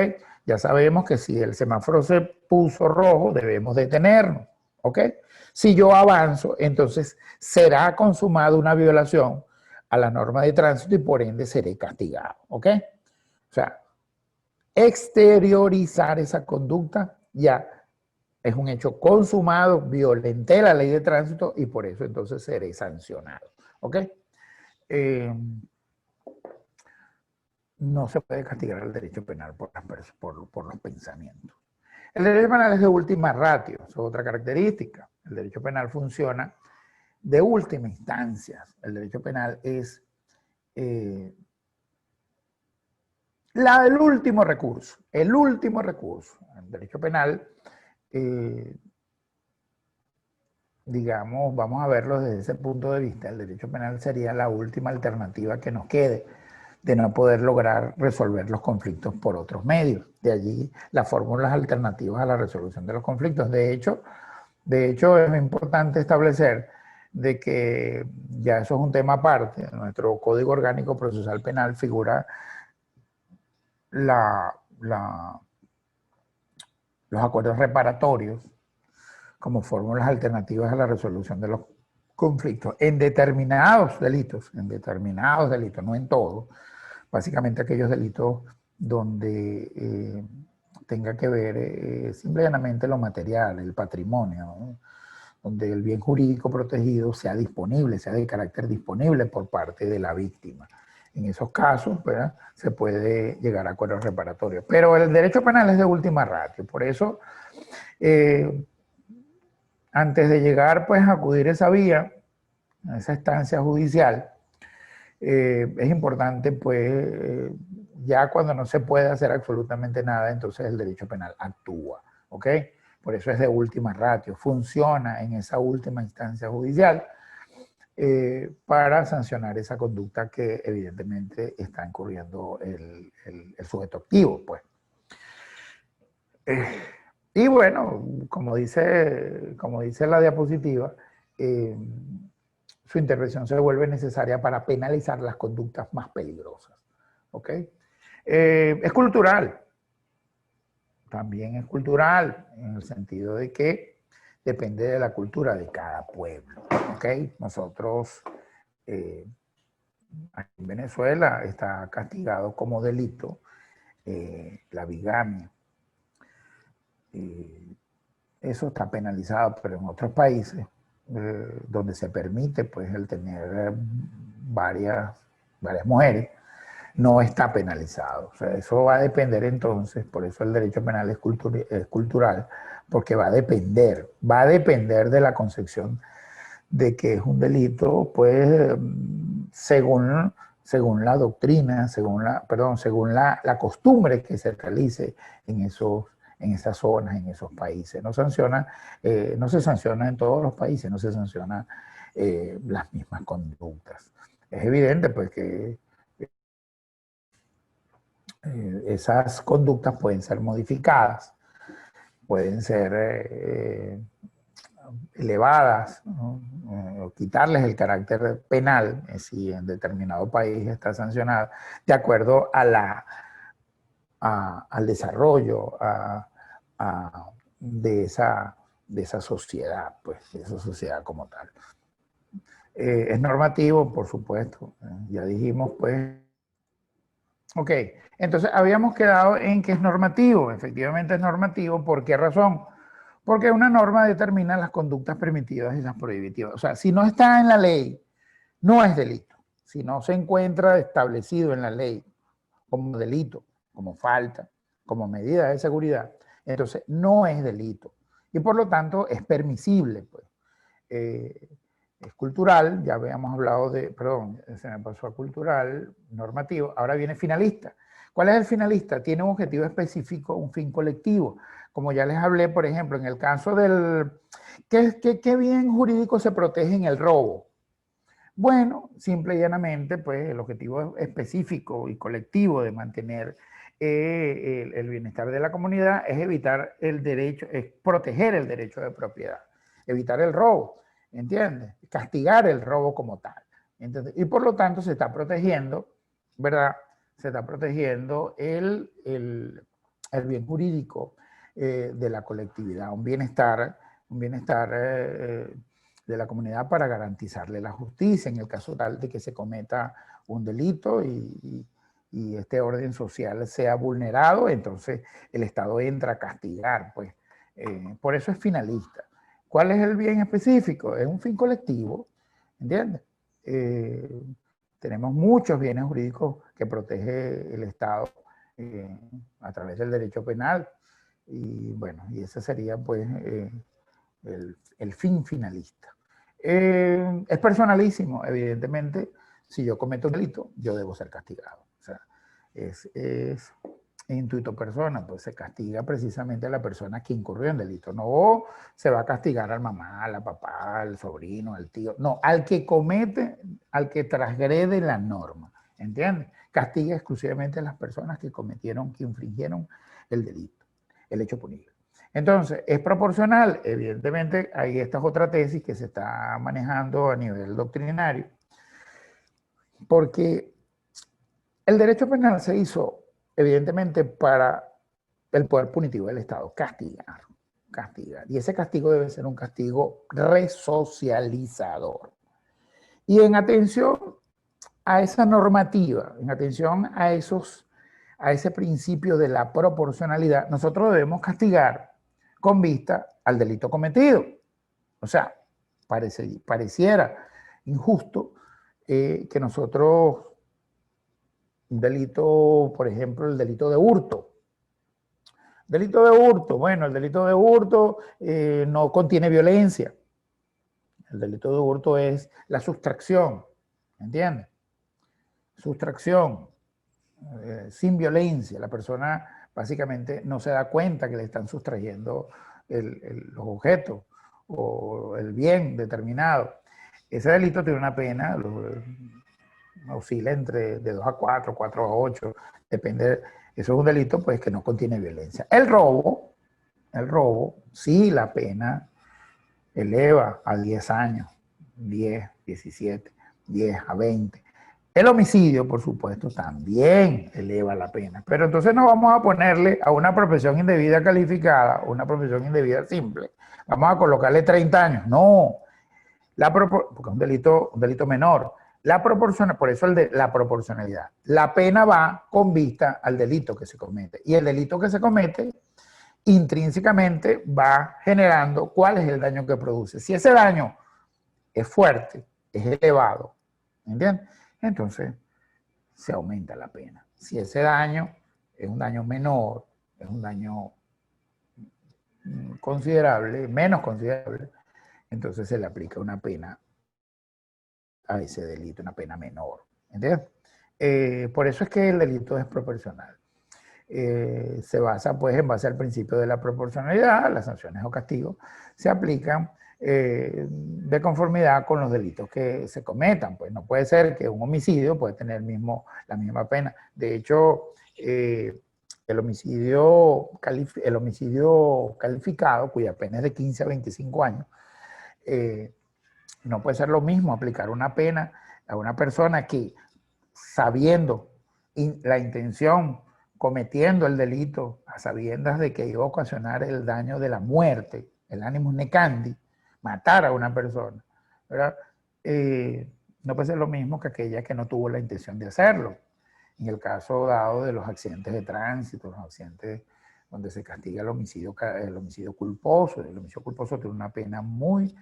S1: Ya sabemos que si el semáforo se puso rojo, debemos detenernos, ¿ok? Si yo avanzo, entonces será consumada una violación a la norma de tránsito y por ende seré castigado, ¿ok? O sea, exteriorizar esa conducta ya es un hecho consumado, violenté la ley de tránsito y por eso entonces seré sancionado, ¿ok? No se puede castigar el derecho penal por los pensamientos. El derecho penal es de última ratio, eso es otra característica. El derecho penal funciona de última instancia. El derecho penal es el último recurso, el último recurso. El derecho penal, digamos, vamos a verlo desde ese punto de vista, el derecho penal sería la última alternativa que nos quede de no poder lograr resolver los conflictos por otros medios. De allí las fórmulas alternativas a la resolución de los conflictos. De hecho es importante establecer de que ya eso es un tema aparte. En nuestro Código Orgánico Procesal Penal figura los acuerdos reparatorios como fórmulas alternativas a la resolución de los conflictos en determinados delitos, no en todos, básicamente aquellos delitos donde tenga que ver simplemente lo material, el patrimonio, ¿no? Donde el bien jurídico protegido sea disponible, sea de carácter disponible por parte de la víctima. En esos casos, ¿verdad?, se puede llegar a acuerdos reparatorios. Pero el derecho penal es de última ratio, por eso, antes de llegar pues, a acudir a esa vía, a esa instancia judicial, es importante, pues, ya cuando no se puede hacer absolutamente nada, entonces el derecho penal actúa, ¿ok? Por eso es de última ratio, funciona en esa última instancia judicial para sancionar esa conducta que evidentemente está incurriendo el sujeto activo, pues. Y bueno, como dice la diapositiva, su intervención se vuelve necesaria para penalizar las conductas más peligrosas, ¿ok? Es cultural, también es cultural, en el sentido de que depende de la cultura de cada pueblo, ¿ok? Nosotros, aquí en Venezuela, está castigado como delito la bigamia. Eso está penalizado, pero en otros países, donde se permite pues, el tener varias mujeres, no está penalizado. O sea, eso va a depender entonces, por eso el derecho penal es cultural, porque va a depender de la concepción de que es un delito, pues, según la doctrina, según la costumbre que se realice en esas zonas, en esos países. No se sanciona en todos los países, no se sanciona las mismas conductas. Es evidente, pues, que esas conductas pueden ser modificadas, pueden ser elevadas, ¿no? O quitarles el carácter penal, si en determinado país está sancionada, de acuerdo a al desarrollo de esa sociedad, pues, de esa sociedad como tal. Es normativo, por supuesto, ya dijimos, pues, Ok, entonces habíamos quedado en que es normativo, efectivamente es normativo. ¿Por qué razón? Porque una norma determina las conductas permitidas y las prohibitivas. O sea, si no está en la ley, no es delito. Si no se encuentra establecido en la ley como delito, como falta, como medida de seguridad, entonces no es delito. Y por lo tanto es permisible, pues. Es cultural, ya habíamos hablado de, perdón, se me pasó a cultural, normativo, ahora viene finalista. ¿Cuál es el finalista? Tiene un objetivo específico, un fin colectivo. Como ya les hablé, por ejemplo, en el caso del... ¿Qué bien jurídico se protege en el robo? Bueno, simple y llanamente, pues el objetivo específico y colectivo de mantener el bienestar de la comunidad es evitar el derecho, es proteger el derecho de propiedad, evitar el robo, ¿entiendes? Castigar el robo como tal. ¿Entiendes? Y por lo tanto se está protegiendo, ¿verdad? Se está protegiendo el bien jurídico de la colectividad, un bienestar de la comunidad para garantizarle la justicia en el caso tal de que se cometa un delito y este orden social sea vulnerado, entonces el Estado entra a castigar, pues. Por eso es finalista. ¿Cuál es el bien específico? Es un fin colectivo, ¿entiendes? Eh, tenemos muchos bienes jurídicos que protege el Estado a través del derecho penal y bueno, y ese sería pues el fin finalista. Es personalísimo, evidentemente, si yo cometo un delito, yo debo ser castigado. O sea, es intuito persona, pues se castiga precisamente a la persona que incurrió en delito. No se va a castigar al mamá, al papá, al sobrino, al tío. No, al que comete, al que transgrede la norma. ¿Entiendes? Castiga exclusivamente a las personas que cometieron, que infringieron el delito, el hecho punible. Entonces, ¿es proporcional? Evidentemente, ahí esta es otra tesis que se está manejando a nivel doctrinario, porque el derecho penal se hizo, evidentemente, para el poder punitivo del Estado, castigar, castigar. Y ese castigo debe ser un castigo resocializador. Y en atención a esa normativa, en atención a ese principio de la proporcionalidad, nosotros debemos castigar con vista al delito cometido. O sea, pareciera injusto que nosotros, un delito, por ejemplo, el delito de hurto. Delito de hurto, bueno, el delito de hurto no contiene violencia. El delito de hurto es la sustracción, ¿entiendes? Sustracción, sin violencia. La persona básicamente no se da cuenta que le están sustrayendo los objetos o el bien determinado. Ese delito tiene una pena, oscila entre de 2 a 4, 4 a 8, depende. Eso es un delito pues que no contiene violencia. El robo, sí, la pena eleva a 10 años, 10, 17, 10 a 20. El homicidio, por supuesto, también eleva la pena. Pero entonces no vamos a ponerle a una profesión indebida calificada, una profesión indebida simple, vamos a colocarle 30 años. No, porque es un delito menor. Por eso la proporcionalidad. La pena va con vista al delito que se comete. Y el delito que se comete intrínsecamente va generando cuál es el daño que produce. Si ese daño es fuerte, es elevado, ¿entiendes? Entonces se aumenta la pena. Si ese daño es un daño menor, es un daño considerable, menos considerable, entonces se le aplica una pena a ese delito, una pena menor. ¿Entiendes? Por eso es que el delito es proporcional. Se basa pues en base al principio de la proporcionalidad, las sanciones o castigos se aplican de conformidad con los delitos que se cometan. Pues no puede ser que un homicidio puede tener la misma pena. De hecho, el homicidio calificado, cuya pena es de 15 a 25 años, no puede ser lo mismo aplicar una pena a una persona que, sabiendo la intención, cometiendo el delito, a sabiendas de que iba a ocasionar el daño de la muerte, el animus necandi, matar a una persona, ¿verdad? No puede ser lo mismo que aquella que no tuvo la intención de hacerlo. en el caso dado de los accidentes de tránsito, los accidentes donde se castiga el homicidio culposo. El homicidio culposo tiene una pena muy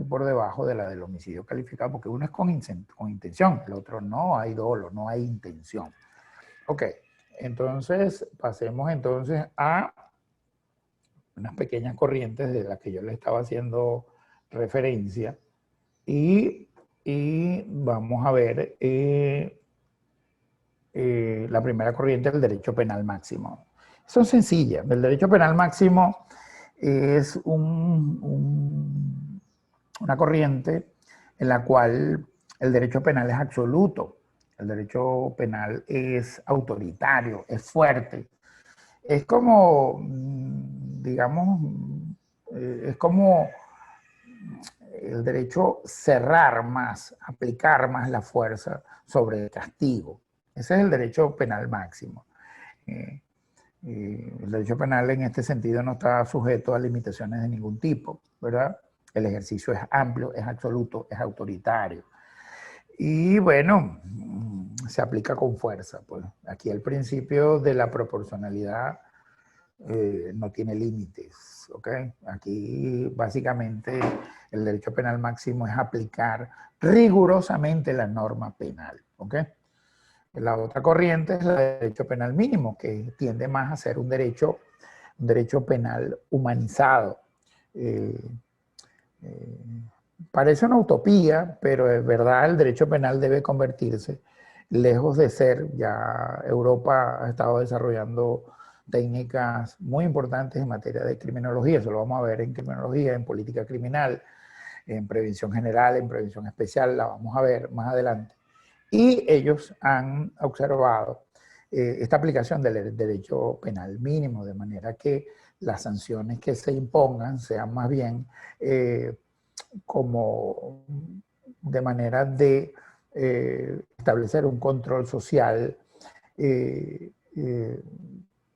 S1: por debajo de la del homicidio calificado, porque uno es con intención, el otro no hay dolo, no hay intención. Ok, entonces pasemos entonces a unas pequeñas corrientes de las que yo le estaba haciendo referencia y vamos a ver la primera corriente del derecho penal máximo. Son sencillas. El derecho penal máximo es una corriente en la cual el derecho penal es absoluto. El derecho penal es autoritario, es fuerte. Es como, digamos, es como el derecho cerrar más, aplicar más la fuerza sobre el castigo. Ese es el derecho penal máximo. El derecho penal en este sentido no está sujeto a limitaciones de ningún tipo, ¿verdad? El ejercicio es amplio, es absoluto, es autoritario. Y bueno, se aplica con fuerza. Pues aquí el principio de la proporcionalidad no tiene límites, ¿ok? Aquí básicamente el derecho penal máximo es aplicar rigurosamente la norma penal, ¿ok? La otra corriente es la de derecho penal mínimo, que tiende más a ser un derecho penal humanizado. Parece una utopía, pero es verdad, el derecho penal debe convertirse, lejos de ser, ya Europa ha estado desarrollando técnicas muy importantes en materia de criminología, eso lo vamos a ver en criminología, en política criminal, en prevención general, en prevención especial, la vamos a ver más adelante. Y ellos han observado esta aplicación del derecho penal mínimo, de manera que las sanciones que se impongan sean más bien como de manera de establecer un control social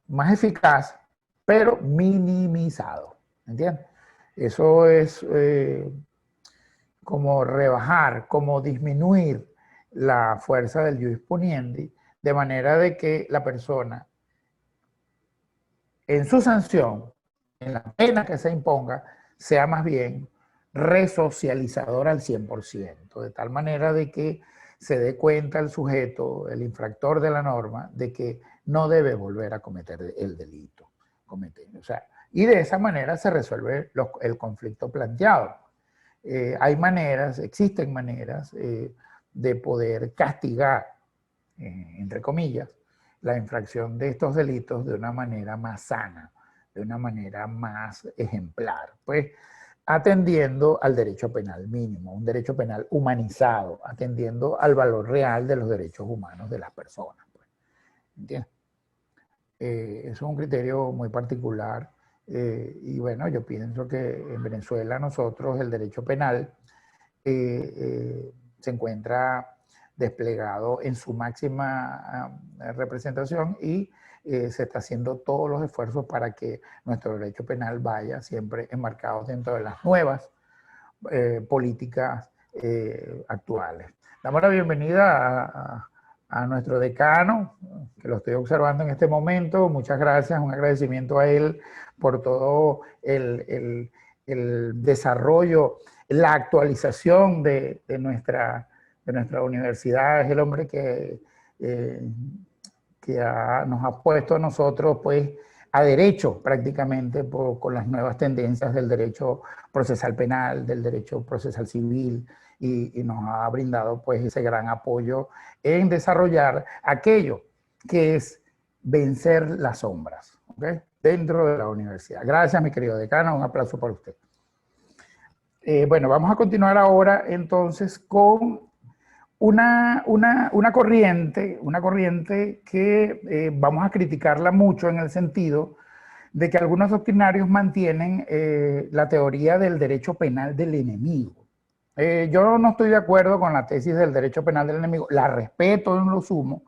S1: más eficaz, pero minimizado, ¿entiendes? Eso es como rebajar, como disminuir la fuerza del ius puniendi, de manera de que la persona en su sanción, en la pena que se imponga, sea más bien resocializadora al 100%, de tal manera de que se dé cuenta el sujeto, el infractor de la norma, de que no debe volver a cometer el delito. O sea, y de esa manera se resuelve el conflicto planteado. Hay maneras, existen maneras de poder castigar, entre comillas, la infracción de estos delitos de una manera más sana, de una manera más ejemplar, pues atendiendo al derecho penal mínimo, un derecho penal humanizado, atendiendo al valor real de los derechos humanos de las personas. Pues. ¿Entiendes? Eso es un criterio muy particular y bueno, yo pienso que en Venezuela nosotros el derecho penal se encuentra desplegado en su máxima representación y se está haciendo todos los esfuerzos para que nuestro derecho penal vaya siempre enmarcado dentro de las nuevas políticas actuales. Damos la bienvenida a nuestro decano, que lo estoy observando en este momento. Muchas gracias, un agradecimiento a él por todo el desarrollo, la actualización de nuestra universidad. Es el hombre que nos ha puesto a nosotros pues a derecho prácticamente con las nuevas tendencias del derecho procesal penal, del derecho procesal civil, y nos ha brindado pues ese gran apoyo en desarrollar aquello que es vencer las sombras, ¿okay? Dentro de la universidad. Gracias, mi querido decano, un aplauso para usted. Bueno, vamos a continuar ahora entonces con una corriente que vamos a criticarla mucho en el sentido de que algunos doctrinarios mantienen la teoría del derecho penal del enemigo. Yo no estoy de acuerdo con la tesis del derecho penal del enemigo, la respeto en lo sumo,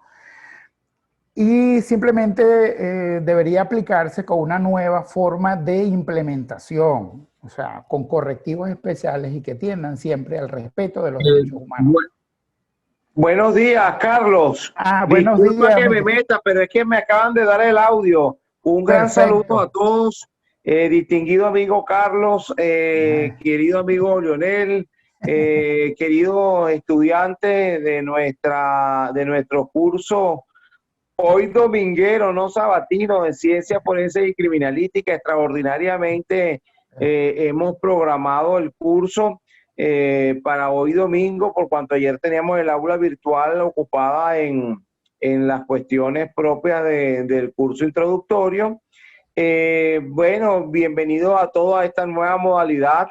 S1: y simplemente debería aplicarse con una nueva forma de implementación, o sea, con correctivos especiales y que tiendan siempre al respeto de los derechos humanos.
S2: Buenos días, Carlos.
S1: Buenos
S2: Disculpa
S1: días.
S2: que me meta, pero es que me acaban de dar el audio. Un gran saludo a
S1: Perfecto.
S2: todos, distinguido amigo Carlos, querido amigo Leonel, querido estudiante de nuestro curso hoy dominguero, no sabatino, de Ciencia Forense y Criminalística. Extraordinariamente hemos programado el curso para hoy domingo, por cuanto ayer teníamos el aula virtual ocupada en las cuestiones propias del curso introductorio. Bueno, bienvenido a toda esta nueva modalidad.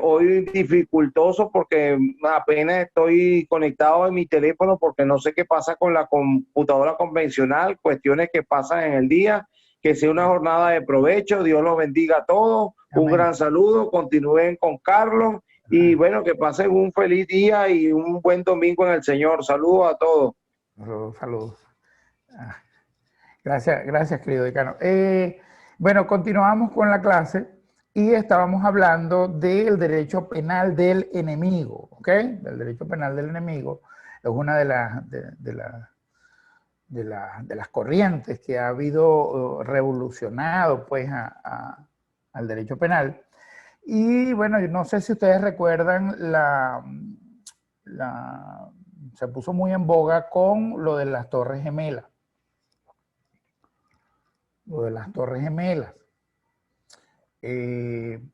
S2: Hoy dificultoso porque apenas estoy conectado en mi teléfono porque no sé qué pasa con la computadora convencional, cuestiones que pasan en el día. Que sea una jornada de provecho, Dios los bendiga a todos.
S1: Amén.
S2: Un gran saludo, continúen con Carlos y bueno, que pasen un feliz día y un buen domingo en el Señor. Saludos a todos.
S1: Saludos. Gracias, querido decano. Bueno, continuamos con la clase y estábamos hablando del derecho penal del enemigo, ¿ok? El derecho penal del enemigo es una de las corrientes que ha habido revolucionado pues al derecho penal. Y bueno, yo no sé si ustedes recuerdan, se puso muy en boga con lo de las Torres Gemelas. Lo de las Torres Gemelas.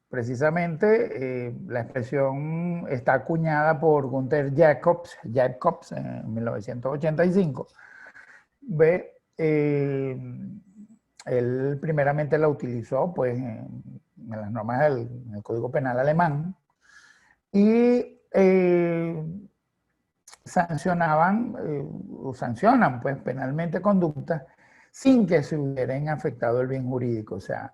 S1: Precisamente la expresión está acuñada por Gunther Jacobs en 1985. Él primeramente la utilizó pues, en las normas del Código Penal alemán y sancionan pues, penalmente conductas sin que se hubieran afectado el bien jurídico. O sea,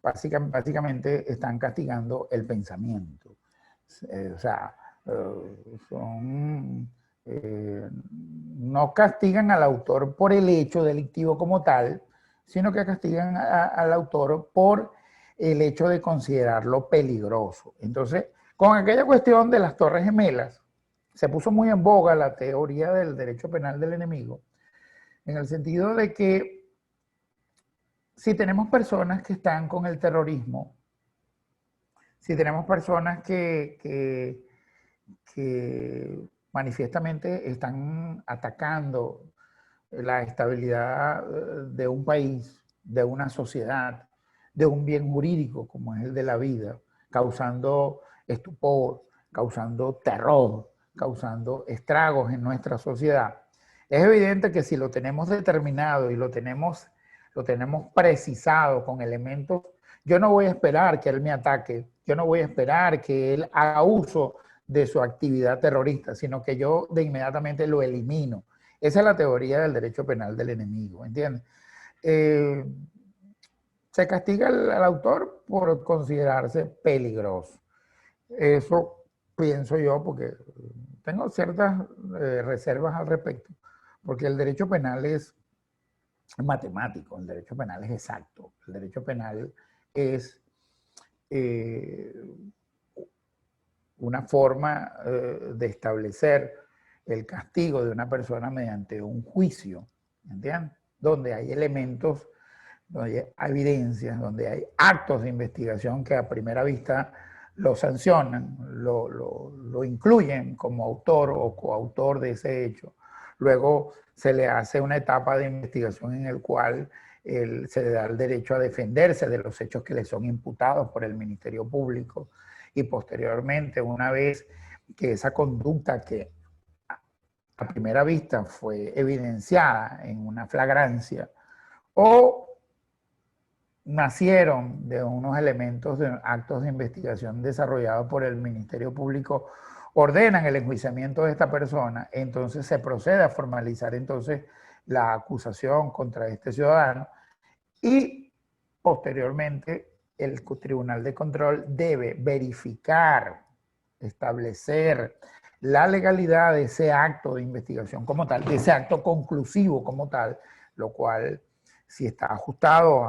S1: básicamente están castigando el pensamiento. O sea, no castigan al autor por el hecho delictivo como tal, sino que castigan al autor por el hecho de considerarlo peligroso. Entonces, con aquella cuestión de las Torres Gemelas, se puso muy en boga la teoría del derecho penal del enemigo, en el sentido de que si tenemos personas que están con el terrorismo, si tenemos personas que manifiestamente están atacando la estabilidad de un país, de una sociedad, de un bien jurídico como es el de la vida, causando estupor, causando terror, causando estragos en nuestra sociedad. Es evidente que si lo tenemos determinado y lo tenemos precisado con elementos, yo no voy a esperar que él me ataque, yo no voy a esperar que él haga uso de su actividad terrorista, sino que yo de inmediatamente lo elimino. Esa es la teoría del derecho penal del enemigo, ¿entiendes? Se castiga al autor por considerarse peligroso. Eso pienso yo porque tengo ciertas reservas al respecto, porque el derecho penal es matemático, el derecho penal es exacto, el derecho penal es una forma de establecer el castigo de una persona mediante un juicio, ¿entiendes? Donde hay elementos, donde hay evidencias, donde hay actos de investigación que a primera vista lo sancionan, lo incluyen como autor o coautor de ese hecho. Luego se le hace una etapa de investigación en el cual se le da el derecho a defenderse de los hechos que le son imputados por el Ministerio Público y posteriormente, una vez que esa conducta que a primera vista fue evidenciada en una flagrancia o nacieron de unos elementos de actos de investigación desarrollados por el Ministerio Público, ordenan el enjuiciamiento de esta persona, entonces se procede a formalizar entonces la acusación contra este ciudadano y posteriormente el Tribunal de Control debe verificar, establecer la legalidad de ese acto de investigación como tal, de ese acto conclusivo como tal, lo cual, si está ajustado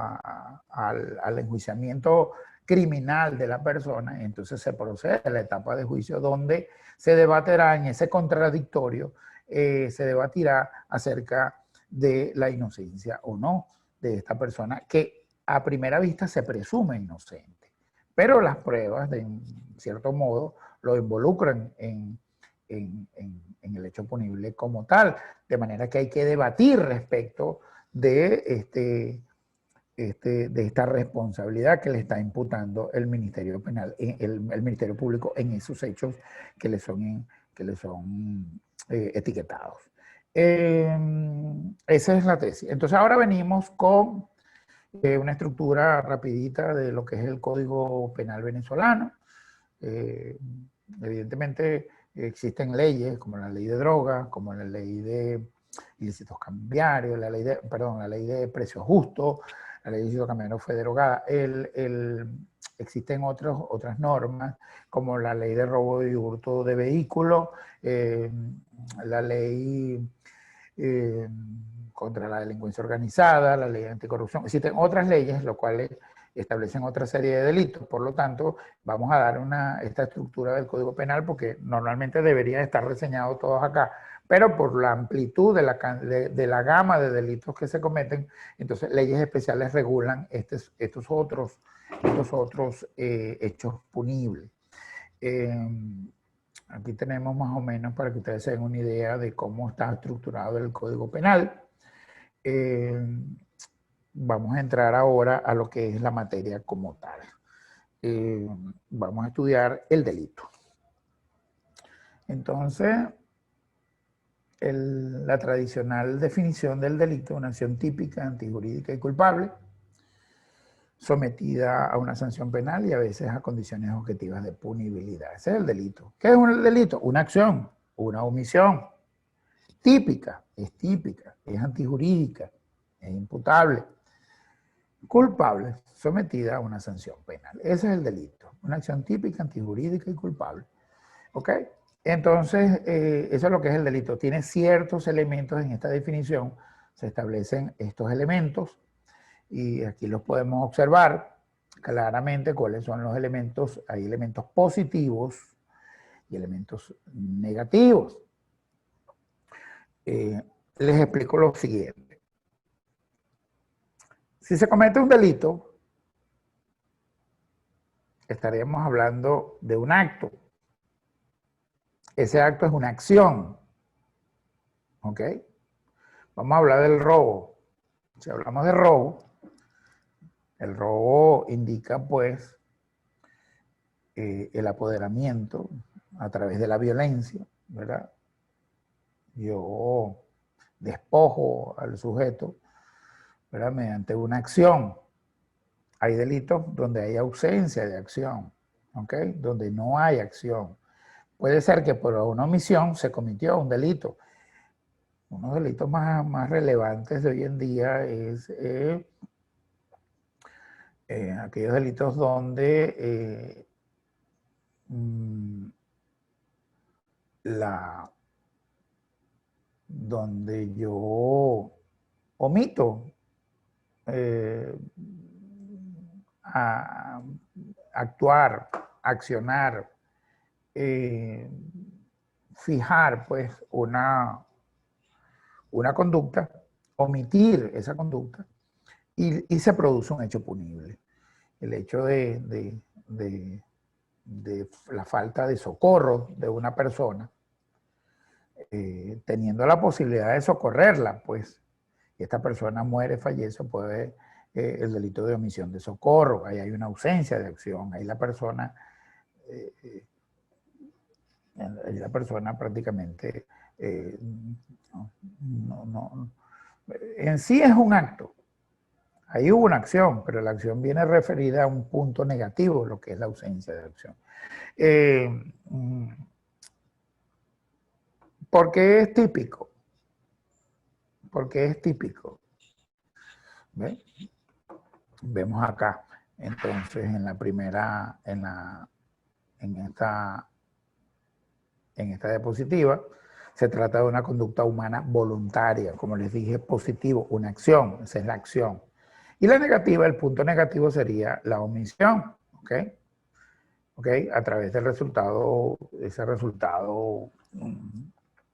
S1: al enjuiciamiento criminal de la persona, entonces se procede a la etapa de juicio donde se debatirá en ese contradictorio, se debatirá acerca de la inocencia o no de esta persona que a primera vista se presume inocente, pero las pruebas de cierto modo lo involucran en el hecho punible como tal, de manera que hay que debatir respecto de esta responsabilidad que le está imputando el Ministerio Penal, el Ministerio Público en esos hechos que le son etiquetados. Esa es la tesis. Entonces ahora venimos con una estructura rapidita de lo que es el Código Penal venezolano. Evidentemente existen leyes como la ley de drogas, como la ley de ilícitos cambiarios, la ley de precios justos. La ley de ilícitos cambiarios fue derogada. Existen otras normas como la ley de robo y hurto de vehículos, la ley contra la delincuencia organizada, la ley anticorrupción. Existen otras leyes, lo cual establecen otra serie de delitos. Por lo tanto, vamos a dar esta estructura del Código Penal porque normalmente debería estar reseñado todos acá, pero por la amplitud de la gama de delitos que se cometen, entonces leyes especiales regulan estos otros hechos punibles. Aquí tenemos más o menos para que ustedes se den una idea de cómo está estructurado el Código Penal. Vamos a entrar ahora a lo que es la materia como tal. Vamos a estudiar el delito. Entonces, la tradicional definición del delito, una acción típica, antijurídica y culpable, sometida a una sanción penal y a veces a condiciones objetivas de punibilidad. Ese es el delito. ¿Qué es un delito? Una acción, una omisión. Típica, es antijurídica, es imputable. Culpable, sometida a una sanción penal. Ese es el delito. Una acción típica, antijurídica y culpable. ¿Ok? Entonces, eso es lo que es el delito. Tiene ciertos elementos en esta definición. Se establecen estos elementos y aquí los podemos observar claramente cuáles son los elementos. Hay elementos positivos y elementos negativos. Les explico lo siguiente. Si se comete un delito, estaríamos hablando de un acto. Ese acto es una acción. ¿Ok? Vamos a hablar del robo. Si hablamos de robo, el robo indica, pues, el apoderamiento a través de la violencia, ¿verdad? Yo despojo al sujeto, ¿verdad? Mediante una acción. Hay delitos donde hay ausencia de acción, ¿ok? Donde no hay acción. Puede ser que por una omisión se cometió un delito. Uno de los delitos más relevantes de hoy en día es aquellos delitos donde donde yo omito actuar, accionar, fijar pues una conducta, omitir esa conducta y se produce un hecho punible. El hecho de la falta de socorro de una persona, teniendo la posibilidad de socorrerla, pues, y esta persona muere, fallece, puede el delito de omisión de socorro. Ahí hay una ausencia de acción, ahí la persona prácticamente en sí es un acto. Ahí hubo una acción, pero la acción viene referida a un punto negativo, lo que es la ausencia de acción. ¿Por qué es típico? Porque es típico. ¿Ven? Vemos acá, entonces, en la primera, en esta diapositiva, se trata de una conducta humana voluntaria, como les dije, positivo, una acción, esa es la acción. Y la negativa, el punto negativo sería la omisión, ¿ok? ¿ok? ¿Ok? A través del resultado, ese resultado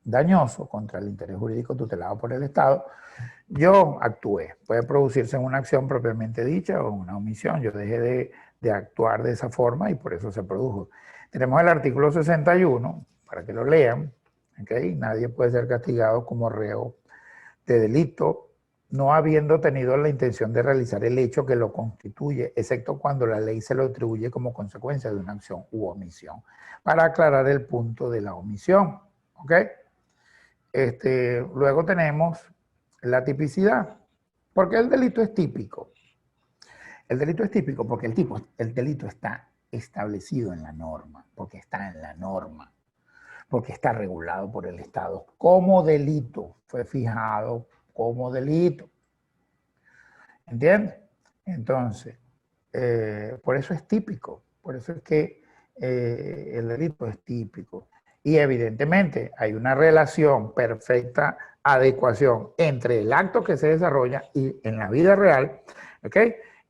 S1: dañoso contra el interés jurídico tutelado por el Estado, yo actué. Puede producirse en una acción propiamente dicha o una omisión. Yo dejé de actuar de esa forma y por eso se produjo. Tenemos el artículo 61, para que lo lean, ¿ok? Nadie puede ser castigado como reo de delito no habiendo tenido la intención de realizar el hecho que lo constituye, excepto cuando la ley se lo atribuye como consecuencia de una acción u omisión. Para aclarar el punto de la omisión, ¿ok? Luego tenemos la tipicidad. ¿Por qué el delito es típico? El delito es típico porque el delito está establecido en la norma, porque está en la norma, porque está regulado por el Estado como delito, fue fijado como delito. ¿Entiendes? Entonces, por eso es típico, por eso es que el delito es típico. Y evidentemente hay una relación, perfecta adecuación entre el acto que se desarrolla y en la vida real, ¿ok?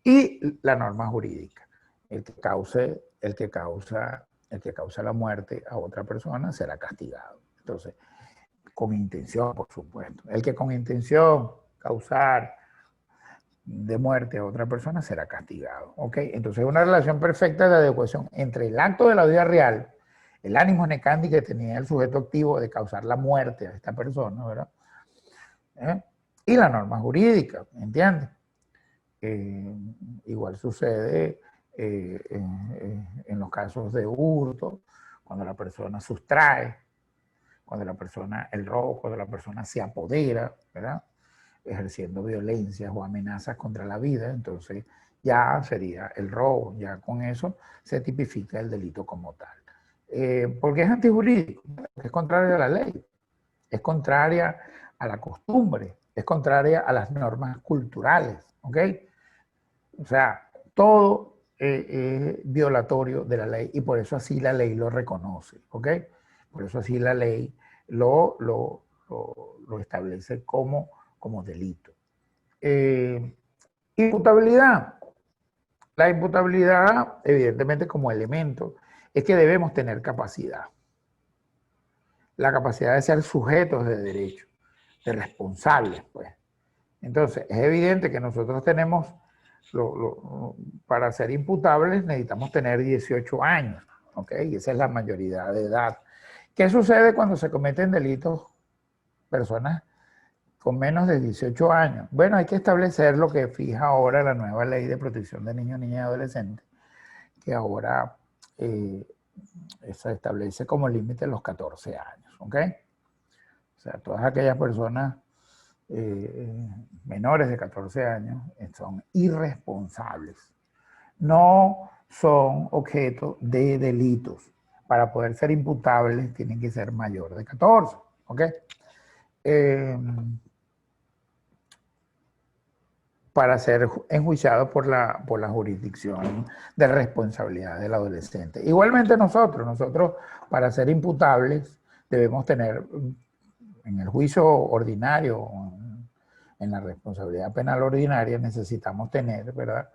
S1: Y la norma jurídica. El que causa la muerte a otra persona será castigado. Entonces, con intención, por supuesto. El que con intención causar de muerte a otra persona será castigado. ¿Ok? Entonces, una relación perfecta de adecuación entre el acto de la vida real, el ánimo necandi que tenía el sujeto activo de causar la muerte a esta persona, ¿verdad? Y la norma jurídica, ¿entiendes? Igual sucede en los casos de hurto, cuando la persona sustrae, cuando la persona, el robo, cuando la persona se apodera, ¿verdad? Ejerciendo violencias o amenazas contra la vida, entonces ya sería el robo, ya con eso se tipifica el delito como tal. ¿Por qué es antijurídico? Es contrario a la ley, es contraria a la costumbre, es contraria a las normas culturales, ¿ok? O sea, todo es violatorio de la ley y por eso así la ley lo reconoce, ¿ok? Por eso así la ley lo establece como delito. Imputabilidad. La imputabilidad, evidentemente como elemento, es que debemos tener capacidad. La capacidad de ser sujetos de derecho, de responsables, pues. Entonces, es evidente que nosotros tenemos, para ser imputables necesitamos tener 18 años, ¿ok? Y esa es la mayoría de edad. ¿Qué sucede cuando se cometen delitos personas con menos de 18 años? Bueno, hay que establecer lo que fija ahora la nueva ley de protección de niños, niñas y adolescentes, que ahora se establece como límite los 14 años, ¿ok? O sea, todas aquellas personas menores de 14 años son irresponsables. No son objeto de delitos. Para poder ser imputables tienen que ser mayor de 14, ¿ok? Para ser enjuiciado por la jurisdicción de responsabilidad del adolescente. Igualmente nosotros para ser imputables debemos tener en el juicio ordinario, en la responsabilidad penal ordinaria, necesitamos tener, ¿verdad?,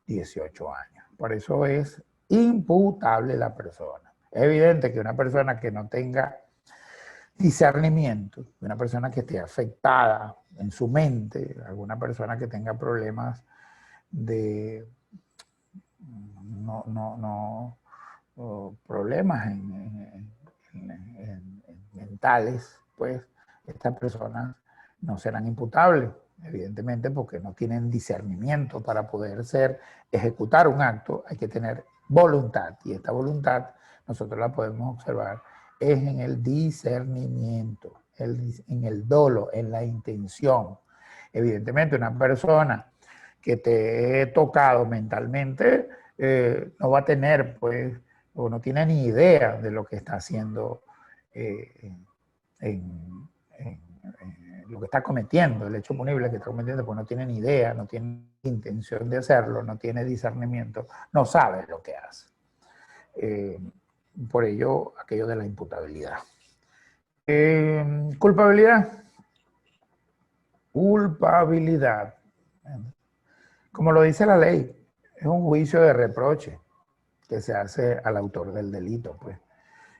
S1: 18 años. Por eso es imputable la persona. Es evidente que una persona que no tenga discernimiento, una persona que esté afectada en su mente, alguna persona que tenga problemas de problemas mentales, pues estas personas no serán imputables, evidentemente porque no tienen discernimiento. Para poder ejecutar un acto hay que tener voluntad, y esta voluntad nosotros la podemos observar es en el discernimiento, en el dolo, en la intención. Evidentemente una persona que te he tocado mentalmente no va a tener, pues, o no tiene ni idea de lo que está haciendo, lo que está cometiendo, el hecho punible que está cometiendo, pues no tiene ni idea, no tiene intención de hacerlo, no tiene discernimiento, no sabe lo que hace. Por ello, aquello de la imputabilidad. Culpabilidad. Culpabilidad. Como lo dice la ley, es un juicio de reproche. que se hace al autor del delito, pues.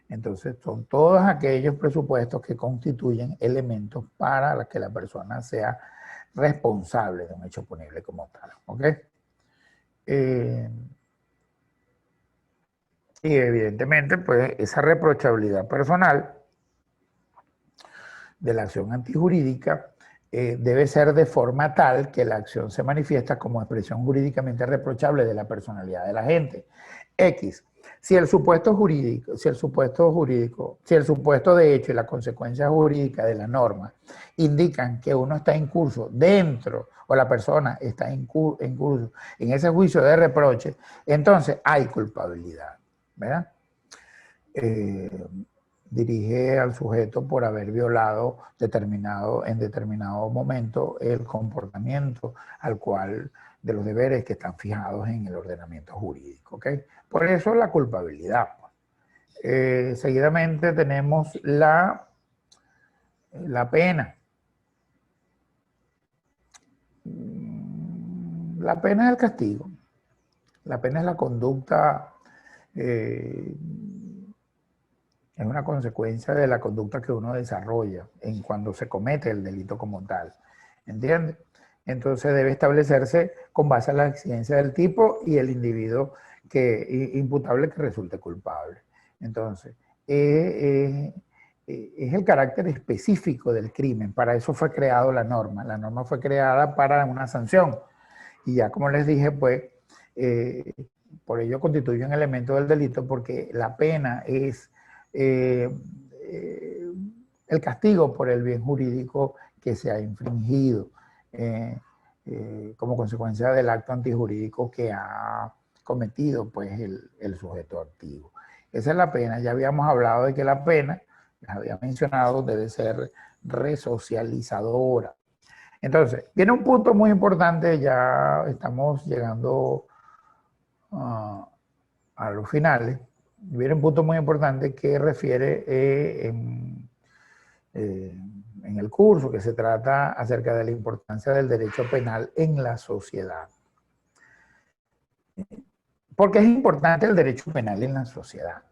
S1: Entonces, son todos aquellos presupuestos que constituyen elementos para que la persona sea responsable de un hecho punible como tal, ¿ok? Y evidentemente, pues, esa reprochabilidad personal de la acción antijurídica debe ser de forma tal que la acción se manifiesta como expresión jurídicamente reprochable de la personalidad del agente. X. Si el supuesto de hecho y la consecuencia jurídica de la norma indican que uno está en curso dentro o la persona está en curso en ese juicio de reproche, entonces hay culpabilidad, ¿verdad? Dirige al sujeto por haber violado en determinado momento el comportamiento al cual de los deberes que están fijados en el ordenamiento jurídico, ¿ok? Por eso la culpabilidad. Seguidamente tenemos la pena. La pena es el castigo. La pena es la conducta, es una consecuencia de la conducta que uno desarrolla en cuando se comete el delito como tal. ¿Entiendes? Entonces debe establecerse con base a la exigencia del tipo y el individuo imputable que resulte culpable. Entonces, es el carácter específico del crimen. Para eso fue creado la norma. La norma fue creada para una sanción. Y ya como les dije, pues, por ello constituye un elemento del delito porque la pena es el castigo por el bien jurídico que se ha infringido como consecuencia del acto antijurídico que ha cometido pues el sujeto activo. Esa es la pena. Ya habíamos hablado de que la pena, les había mencionado, debe ser resocializadora. Entonces, viene un punto muy importante, ya estamos llegando a los finales. Viene un punto muy importante que refiere en el curso, que se trata acerca de la importancia del derecho penal en la sociedad. ¿Por qué es importante el derecho penal en la sociedad?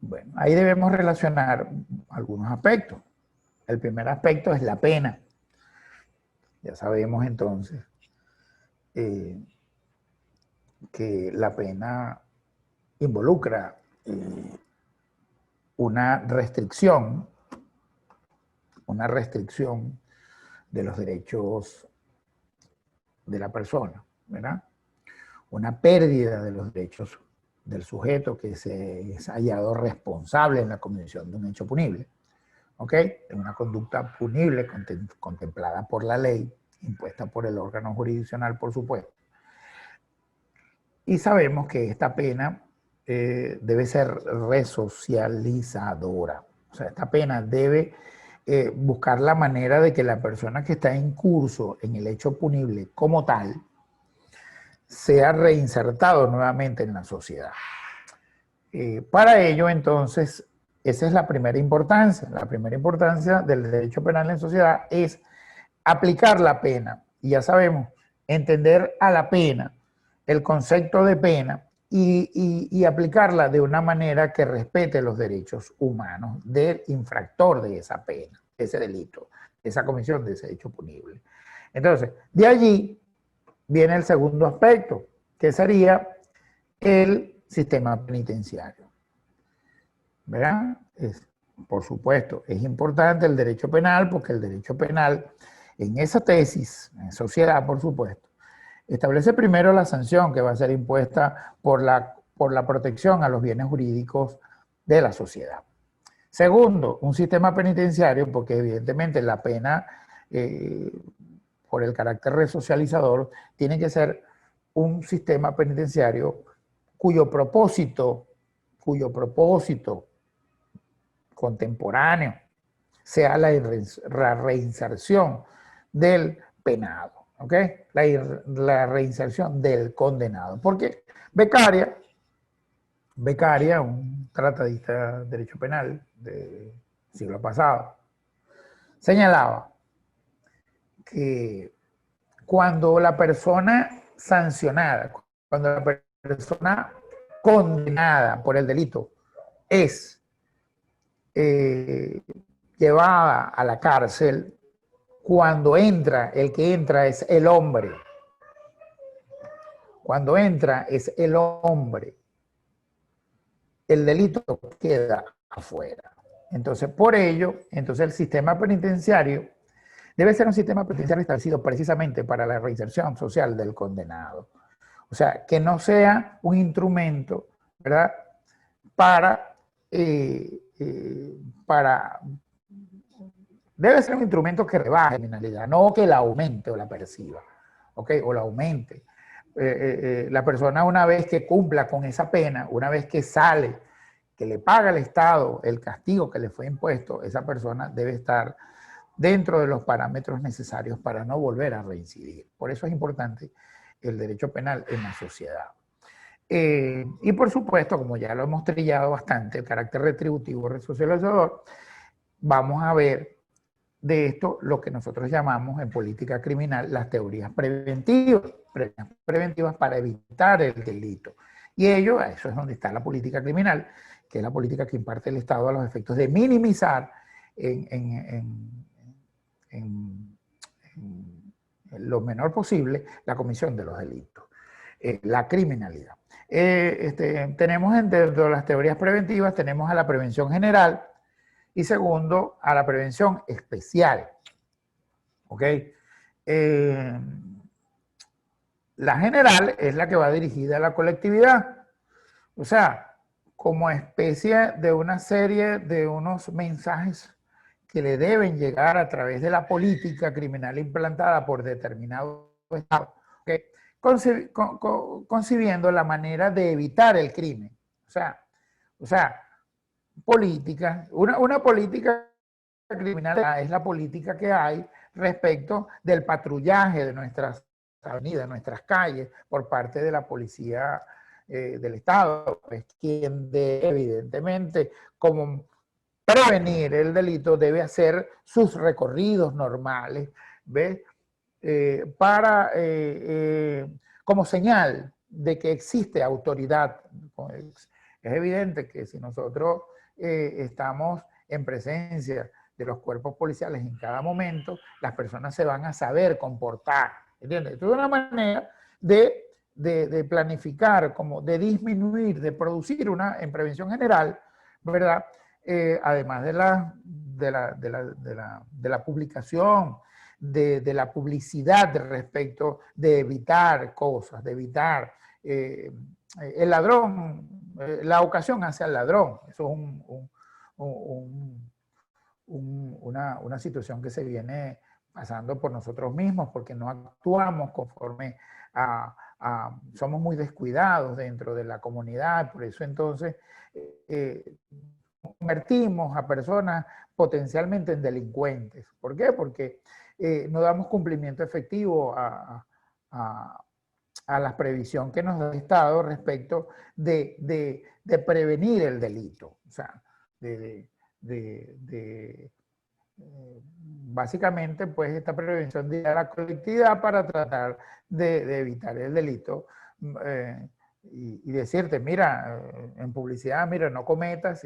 S1: Bueno, ahí debemos relacionar algunos aspectos. El primer aspecto es la pena. Ya sabemos entonces que la pena involucra una restricción de los derechos de la persona, ¿verdad? Una pérdida de los derechos del sujeto que se es hallado responsable en la comisión de un hecho punible, ¿ok? Es una conducta punible contemplada por la ley, impuesta por el órgano jurisdiccional, por supuesto. Y sabemos que esta pena debe ser resocializadora. O sea, esta pena debe buscar la manera de que la persona que está en curso en el hecho punible como tal sea reinsertado nuevamente en la sociedad. Para ello, entonces, esa es la primera importancia. La primera importancia del derecho penal en sociedad es aplicar la pena. Y ya sabemos, entender a la pena, el concepto de pena y aplicarla de una manera que respete los derechos humanos del infractor de esa pena, de ese delito, de esa comisión, de ese hecho punible. Entonces, de allí viene el segundo aspecto, que sería el sistema penitenciario. ¿Verdad? Por supuesto, es importante el derecho penal porque el derecho penal, en esa tesis, en sociedad, por supuesto, establece primero la sanción que va a ser impuesta por la protección a los bienes jurídicos de la sociedad. Segundo, un sistema penitenciario, porque evidentemente la pena, por el carácter resocializador, tiene que ser un sistema penitenciario cuyo propósito contemporáneo sea la reinserción del penado, ¿ok? La reinserción del condenado. Porque Beccaria, un tratadista de derecho penal del siglo pasado, señalaba que cuando la persona sancionada, cuando la persona condenada por el delito es llevada a la cárcel, cuando entra, el que entra es el hombre. Cuando entra es el hombre. El delito queda afuera. Entonces, por ello, entonces el sistema penitenciario debe ser un sistema penitenciario establecido precisamente para la reinserción social del condenado. O sea, que no sea un instrumento, ¿verdad?, debe ser un instrumento que rebaje la criminalidad, no que la aumente o la perciba, ¿ok? O la aumente. La persona, una vez que cumpla con esa pena, una vez que sale, que le paga al Estado el castigo que le fue impuesto, esa persona debe estar dentro de los parámetros necesarios para no volver a reincidir. Por eso es importante el derecho penal en la sociedad. Y por supuesto, como ya lo hemos trillado bastante, el carácter retributivo, resocializador, vamos a ver de esto lo que nosotros llamamos en política criminal las teorías preventivas para evitar el delito. Y eso es donde está la política criminal, que es la política que imparte el Estado a los efectos de minimizar en lo menor posible la comisión de los delitos, la criminalidad. Tenemos dentro de las teorías preventivas, tenemos a la prevención general y segundo, a la prevención especial. ¿Ok? La general es la que va dirigida a la colectividad. O sea, como especie de una serie de unos mensajes que le deben llegar a través de la política criminal implantada por determinado Estado, ¿okay?, concibiendo la manera de evitar el crimen. O sea, política, una política criminal es la política que hay respecto del patrullaje de nuestras avenidas, nuestras calles, por parte de la policía del Estado, es quien debe, evidentemente, como prevenir el delito, debe hacer sus recorridos normales, ¿ves? Como señal de que existe autoridad. Es evidente que si nosotros estamos en presencia de los cuerpos policiales en cada momento, las personas se van a saber comportar, ¿entiendes? Esto es una manera de planificar, como de disminuir, de producir en prevención general, ¿verdad? Además de la publicación, de la publicidad respecto de evitar cosas, de evitar el ladrón, la ocasión hace al ladrón. Eso es una situación que se viene pasando por nosotros mismos porque no actuamos conforme somos muy descuidados dentro de la comunidad. Por eso entonces convertimos a personas potencialmente en delincuentes. ¿Por qué? Porque no damos cumplimiento efectivo a la previsión que nos da el Estado respecto de prevenir el delito. O sea, básicamente, pues, esta prevención de la colectividad para tratar de evitar el delito. Y decirte, mira, en publicidad, mira, no cometas,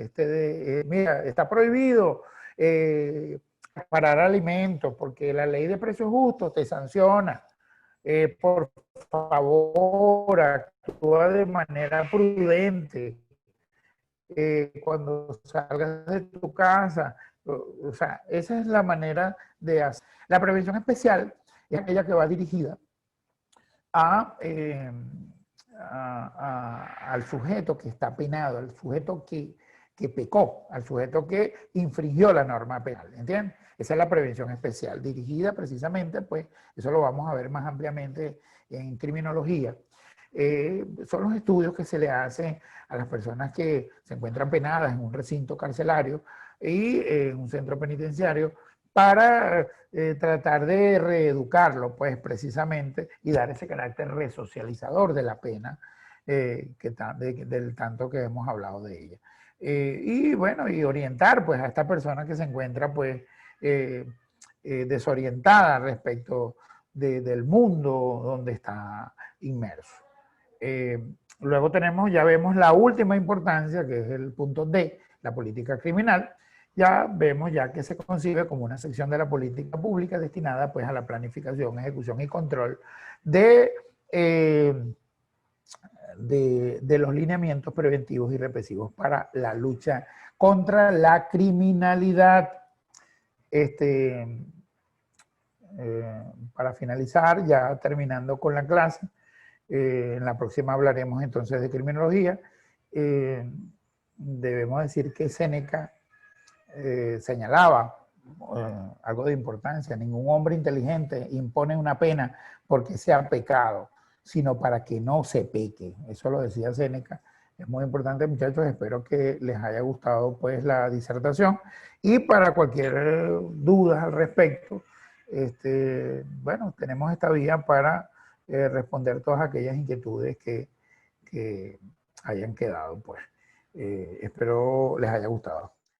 S1: mira, está prohibido parar alimentos porque la ley de precios justos te sanciona. Por favor, actúa de manera prudente cuando salgas de tu casa. O sea, esa es la manera de hacer. La prevención especial es aquella que va dirigida al sujeto que está penado, al sujeto que pecó, al sujeto que infringió la norma penal, ¿entiendes? Esa es la prevención especial, dirigida precisamente, pues, eso lo vamos a ver más ampliamente en criminología. Son los estudios que se le hacen a las personas que se encuentran penadas en un recinto carcelario y en un centro penitenciario para tratar de reeducarlo, pues, precisamente, y dar ese carácter resocializador de la pena, del tanto que hemos hablado de ella. Y bueno, y orientar, pues, a esta persona que se encuentra, pues, desorientada respecto del mundo donde está inmerso. Luego tenemos, ya vemos la última importancia, que es el punto D, la política criminal. Ya vemos ya que se concibe como una sección de la política pública destinada pues a la planificación, ejecución y control de, de los lineamientos preventivos y represivos para la lucha contra la criminalidad. Para finalizar, ya terminando con la clase, en la próxima hablaremos entonces de criminología. Debemos decir que Séneca señalaba algo de importancia: ningún hombre inteligente impone una pena porque sea pecado, sino para que no se peque. Eso lo decía Séneca. Es muy importante, muchachos. Espero que les haya gustado pues la disertación, y para cualquier duda al respecto, bueno, tenemos esta vía para responder todas aquellas inquietudes que hayan quedado, pues. Espero les haya gustado.